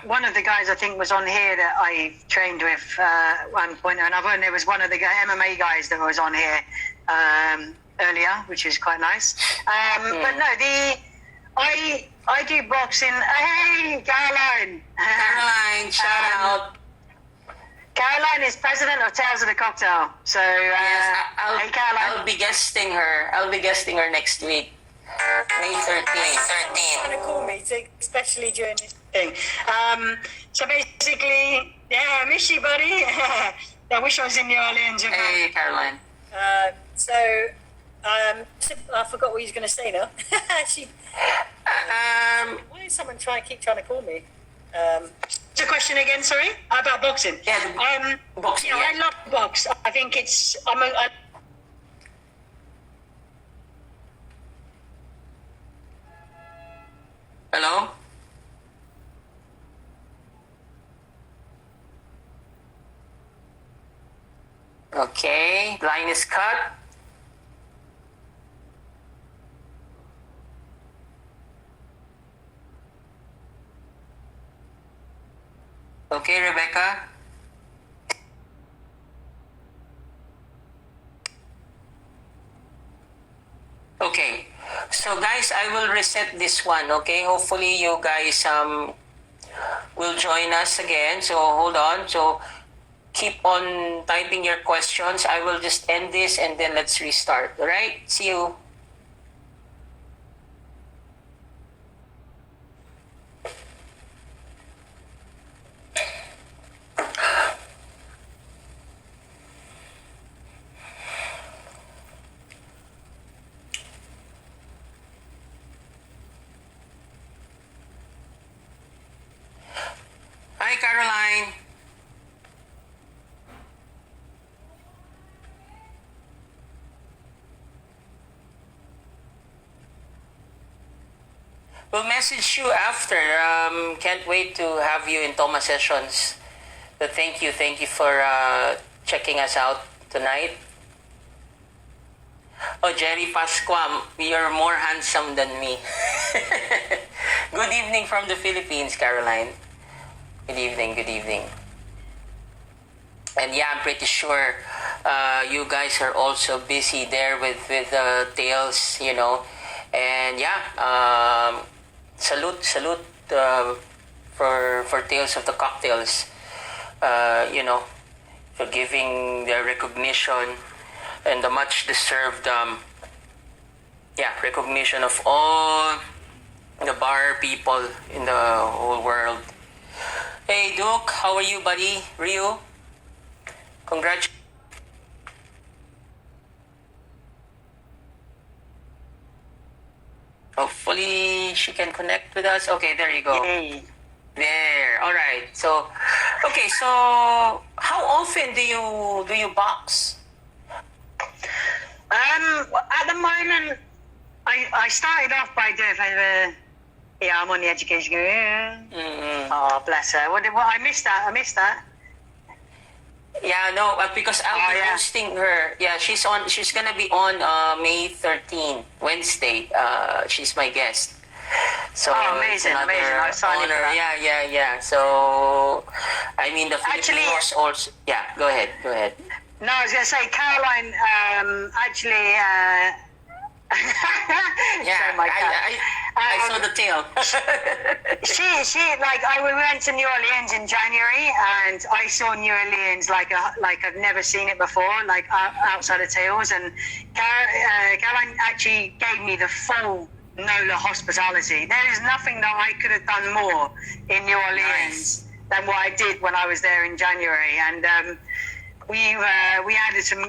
one of the guys I think was on here that I trained with at one point or another, and there was one of the MMA guys that was on here earlier, which is quite nice. But no, I do boxing. Hey, Caroline! Caroline, shout out. Caroline is president of Tales of the Cocktail. So, hey, Caroline. I'll be guesting her next week, May 13th. Trying to call me, especially during this thing. So basically, yeah, I miss you, buddy. I wish I was in New Orleans. Hey, Caroline. I forgot what he was going to say now. Why is someone keep trying to call me? What's the question again? Sorry, about boxing. Yeah, boxing. I love box. I think it's. Hello. Okay, line is cut. Okay, Rebecca. Okay, so guys, I will reset this one. Okay, hopefully you guys will join us again. So hold on. So keep on typing your questions. I will just end this and then let's restart. All right, see you. Hi, Caroline. We'll message you after. Can't wait to have you in Toma Sessions. So thank you for checking us out tonight. Oh, Jerry Pasquam, you're more handsome than me. Good evening from the Philippines, Caroline. Good evening. And yeah, I'm pretty sure you guys are also busy there with Tales, you know. And yeah, salute for Tales of the Cocktails, you know, for giving the recognition and the much deserved recognition of all the bar people in the whole world. Hey Duke, how are you, buddy? Ryu, congrats. Hopefully she can connect with us. Okay, there you go. Yay. There. All right. So, okay. So, how often do you box? At the moment, I started off by doing I'm on the education. Mm-hmm. Oh, bless her. What I missed that. Yeah, no, because I'll be yeah. hosting her. Yeah, she's gonna be on May 13, Wednesday. She's my guest. So amazing, it's amazing. another I'm excited for honor. that. Yeah. So, I mean, the Actually- Filipinos also. Yeah, go ahead. No, I was gonna say Caroline. Actually. Yeah, Sorry, my cat. I saw the tail. She we went to New Orleans in January, and I saw New Orleans like I've never seen it before, like outside of Tales. And Caroline actually gave me the full NOLA hospitality. There is nothing that I could have done more in New Orleans than what I did when I was there in January. And we added some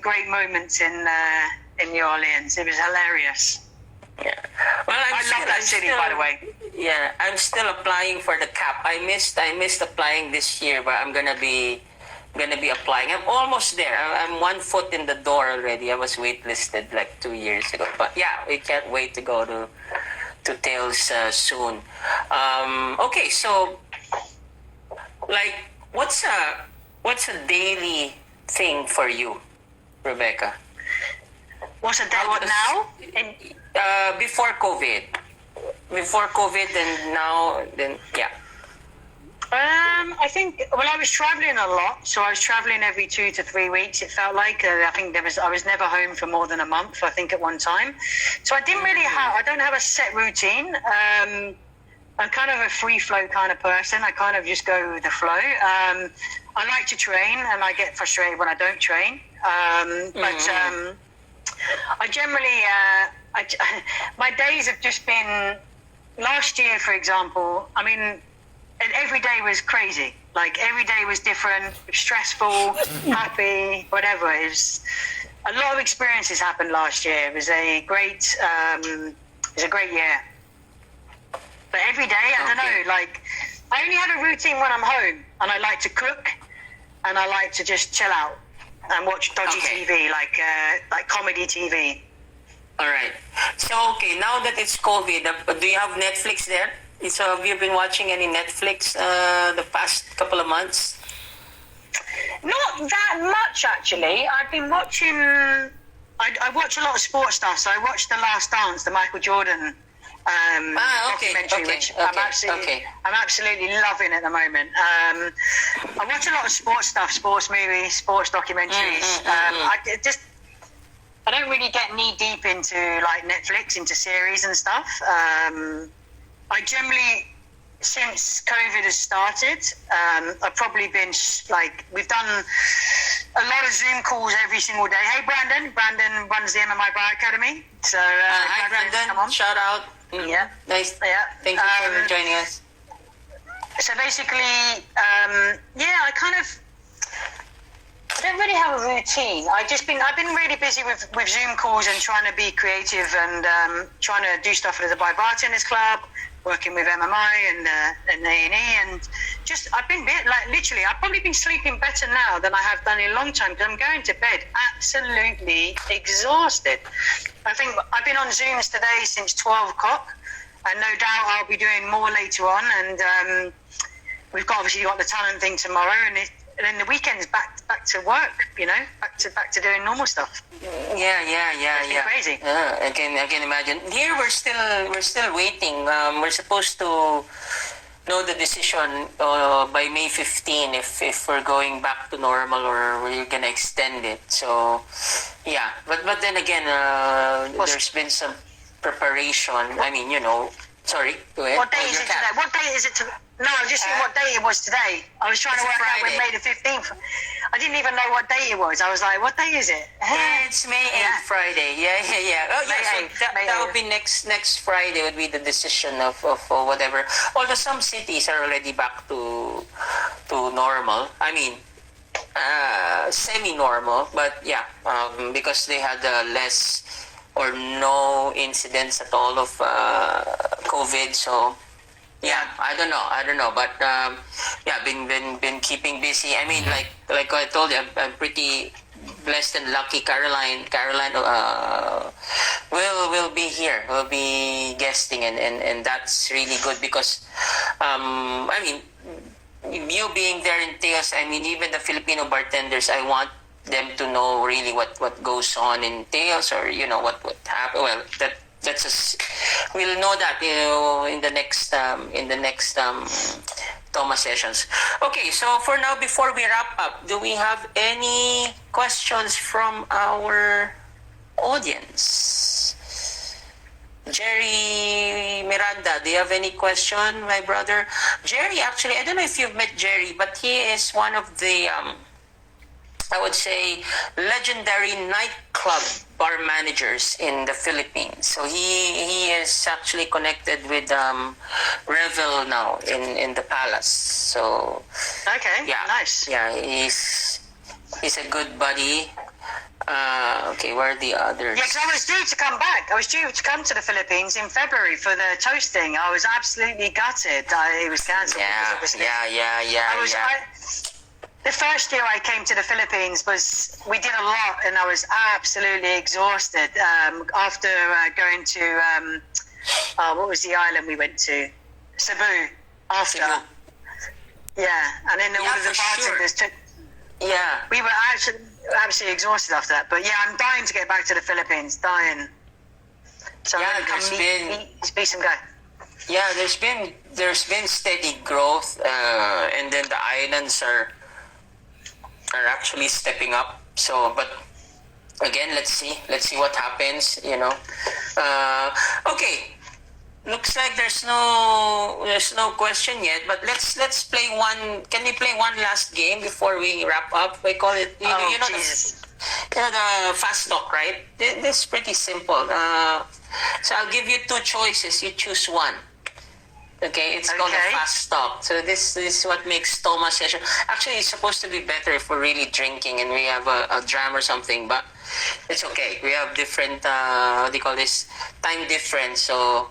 great moments in New Orleans. It was hilarious. Yeah. Well, I love that city, by the way. Yeah, I'm still applying for the cap. I missed applying this year, but I'm gonna be applying. I'm almost there. I'm 1 foot in the door already. I was waitlisted like 2 years ago. But yeah, we can't wait to go to Tales soon. Okay, so like, what's a daily thing for you, Rebecca? What's a day? What now? Before COVID and now, then yeah. I think. Well, I was traveling a lot, so I was traveling every 2 to 3 weeks. It felt like I think I was never home for more than a month. I think at one time, so I didn't really have. I don't have a set routine. I'm kind of a free flow kind of person. I kind of just go with the flow. I like to train, and I get frustrated when I don't train. But I generally, my days have just been. Last year, for example, I mean, and every day was crazy. Like every day was different, stressful, happy, whatever. It was a lot of experiences happened last year. It was a great year. But every day, I don't know. Like I only had a routine when I'm home, and I like to cook, and I like to just chill out and watch dodgy TV, like comedy TV. All right. So, okay, now that it's COVID, do you have Netflix there? So, have you been watching any Netflix the past couple of months? Not that much, actually. I've been watching. I watch a lot of sports stuff. So I watched The Last Dance, the Michael Jordan documentary, which I'm absolutely loving at the moment. I watch a lot of sports stuff, sports movies, sports documentaries. I don't really get knee deep into like Netflix, into series and stuff. I generally, since COVID has started, I've probably been we've done a lot of Zoom calls every single day. Hey, Brandon runs the MMI Bar Academy. So hi, Brandon. Come on. Shout out. Yeah. Nice. Yeah. Thank you for joining us. So basically, I don't really have a routine. I've been really busy with Zoom calls and trying to be creative and trying to do stuff at the Bartending Club, working with MMI and A&E, and just I've probably been sleeping better now than I have done in a long time, because I'm going to bed absolutely exhausted. I think I've been on Zooms today since 12 o'clock, and no doubt I'll be doing more later on. And we've obviously got the talent thing tomorrow, and then the weekend's back to work, back to doing normal stuff. Yeah. Crazy. I can imagine. Here we're still waiting. We're supposed to know the decision by May 15 if we're going back to normal or we're gonna extend it. So yeah, but then again, there's been some preparation. I mean, sorry, go ahead. What day is it today? What day is it today? No, I'm just saying what day it was today. I was trying to work out when May the 15th. I didn't even know what day it was. I was like, what day is it? It's May 8th, Friday. Yeah. Oh, yeah. So that would be next Friday would be the decision of whatever. Although some cities are already back to normal. I mean, semi-normal, but yeah, because they had less or no incidents at all of COVID. So yeah, I don't know, but yeah, been keeping busy. I mean, like I told you, I'm pretty blessed and lucky. Caroline will be here, will be guesting, and that's really good because I mean, you being there entails, I mean, even the Filipino bartenders, I want them to know really what goes on in Tales, or what happened. Well, we'll know that in the next Toma Sessions. Okay, so for now, before we wrap up, do we have any questions from our audience? Jerry Miranda, do you have any question, my brother? Jerry, actually, I don't know if you've met Jerry, but he is one of the I would say legendary nightclub bar managers in the Philippines. So he is actually connected with Revel now in the Palace. So okay, yeah, nice. Yeah, he's a good buddy. Okay, where are the others? Yeah, because I was due to come back. I was due to come to the Philippines in February for the toasting. I was absolutely gutted. It was cancelled. The first year I came to the Philippines we did a lot, and I was absolutely exhausted after going to what was the island we went to? Cebu. After. Cebu. Yeah, and then all of the bartenders took. Yeah. We were absolutely exhausted after that. But yeah, I'm dying to get back to the Philippines. Dying. So I'm going to come meet some guy. Yeah, there's been steady growth, and then the islands are actually stepping up. So, but again, let's see what happens. Okay. Looks like there's no question yet, but let's play one. Can we play one last game before we wrap up? We call it Jesus. The fast talk, right? This is pretty simple. So I'll give you two choices. You choose one. Okay, it's called a fast talk. So this is what makes Toma Session. Actually, it's supposed to be better if we're really drinking and we have a dram or something, but it's okay. We have different, what do you call this? Time difference, so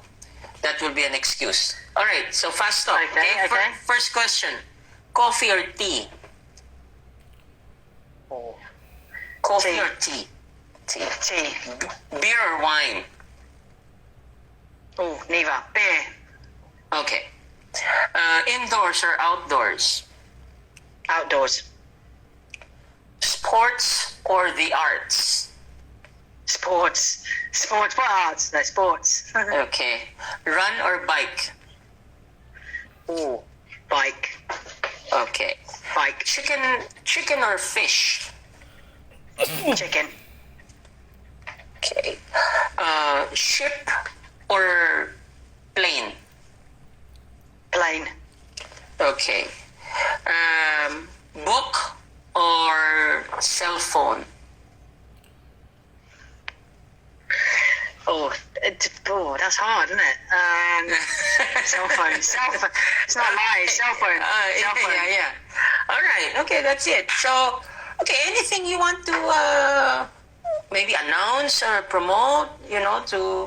that will be an excuse. All right, so fast talk. Okay. First question, coffee or tea? Coffee Tea. or tea? Tea. Beer or wine? Oh, neither. Beer. Okay. Indoors or outdoors? Outdoors. Sports or the arts? Sports. What arts? No, sports. Okay. Run or bike? Oh, bike. Okay. Bike. Chicken or fish? Chicken. Okay. Ship or plane? Plane. Okay. Book or cell phone? Oh, that's hard, isn't it? Cell phone. It's not live. Cell phone. Cell phone. Yeah. All right. Okay, that's it. So, okay, anything you want to maybe announce or promote,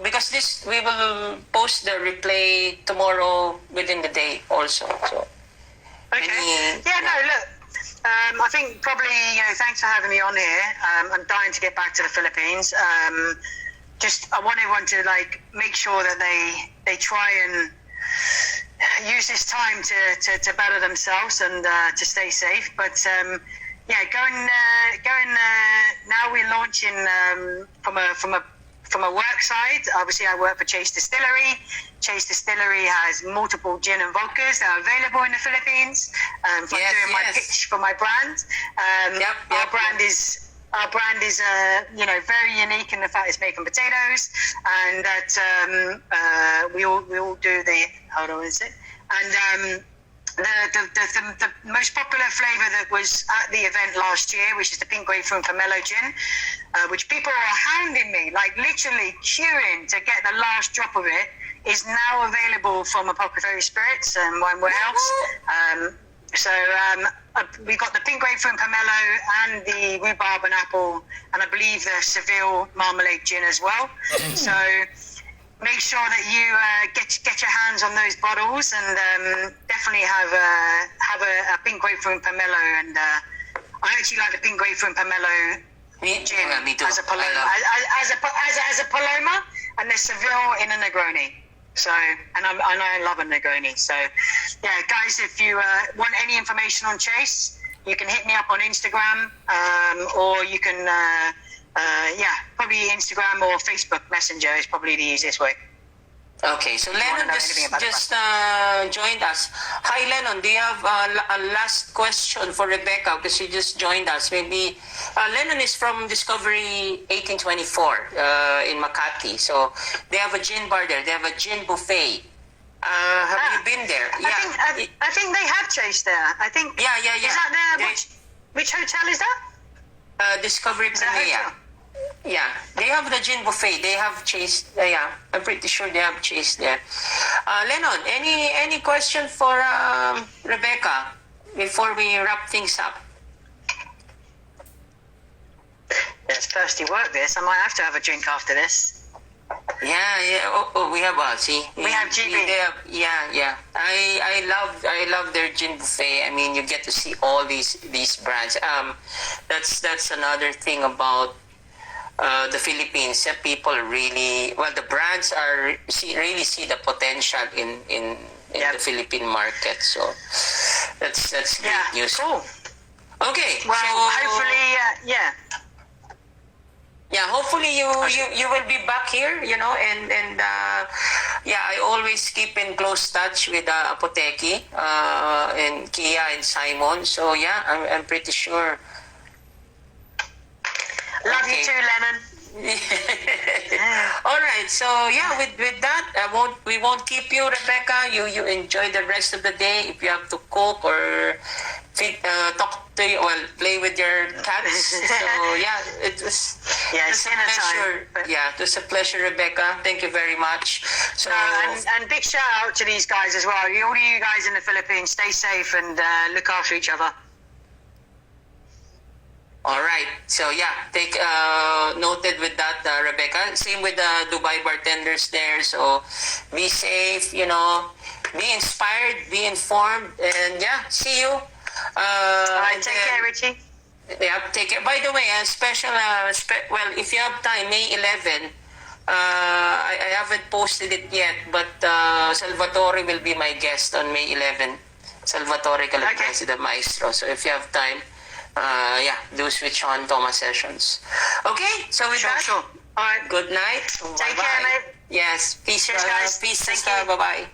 because we will post the replay tomorrow within the day also. So. Okay. Look. I think probably, thanks for having me on here. I'm dying to get back to the Philippines. I want everyone to make sure that they try and use this time to better themselves and to stay safe. But going now we're launching from a from a work side, obviously I work for Chase Distillery. Chase Distillery has multiple gin and vodkas that are available in the Philippines. For doing my pitch for my brand. Our brand is very unique in the fact it's made from potatoes, and that we all do the hold on, is it? And the most popular flavour that was at the event last year, which is the pink grapefruit pomelo gin, which people are hounding me, like literally queuing to get the last drop of it, is now available from Apothecary Spirits and Wine Warehouse. We got the pink grapefruit pomelo and the rhubarb and apple, and I believe the Seville marmalade gin as well. So make sure that you get your hands on those bottles, and definitely have a pink grapefruit pomelo. And I actually like the pink grapefruit pomelo gin me too. as a Paloma, as a Paloma, and the Seville in a Negroni. So, and I love a Negroni. So, yeah, guys, if you want any information on Chase, you can hit me up on Instagram, or you can, probably Instagram or Facebook Messenger is probably the easiest way. Okay, so Lennon just joined us. Hi, Lennon. Do you have a last question for Rebecca? Because she just joined us. Maybe Lennon is from Discovery 1824 in Makati. So they have a gin bar there. They have a gin buffet. Have you been there? I think they have Chase there. I think. Yeah. Is that there? Which hotel is that? Discovery Premier. Yeah, they have the gin buffet. They have Chase. I'm pretty sure they have Chase there. Lennon, any question for Rebecca before we wrap things up? It's thirsty work. This. I might have to have a drink after this. Yeah. Oh, we have see. We have GB. Yeah. I love their gin buffet. I mean, you get to see all these brands. That's another thing about the Philippines. People really, the brands really see the potential in the Philippine market. So that's great news. Cool. Okay. Well, hopefully, Yeah, hopefully you will be back here, and I always keep in close touch with Apoteki and Kia and Simon. So yeah, I'm pretty sure. Love you too, Lennon. All right, so yeah, with that, we won't keep you, Rebecca. You enjoy the rest of the day. If you have to cook or play with your cats. So yeah, it was a pleasure. It was a pleasure, Rebecca. Thank you very much. So and big shout out to these guys as well. All of you guys in the Philippines, stay safe and look after each other. All right. So yeah, take noted with that, Rebecca. Same with the Dubai bartenders there. So be safe, be inspired, be informed, and yeah, see you. All right, take care, Richie. Yeah, take care. By the way, a special, if you have time, May 11, I haven't posted it yet, but Salvatore will be my guest on May 11. Salvatore Calabresi, the maestro. So if you have time, do switch on Toma Sessions. Okay, so with that, Sure. All right. Good night. Take care, mate. Yes, peace, Cheers, guys. Peace, Thank sister. you. Bye-bye.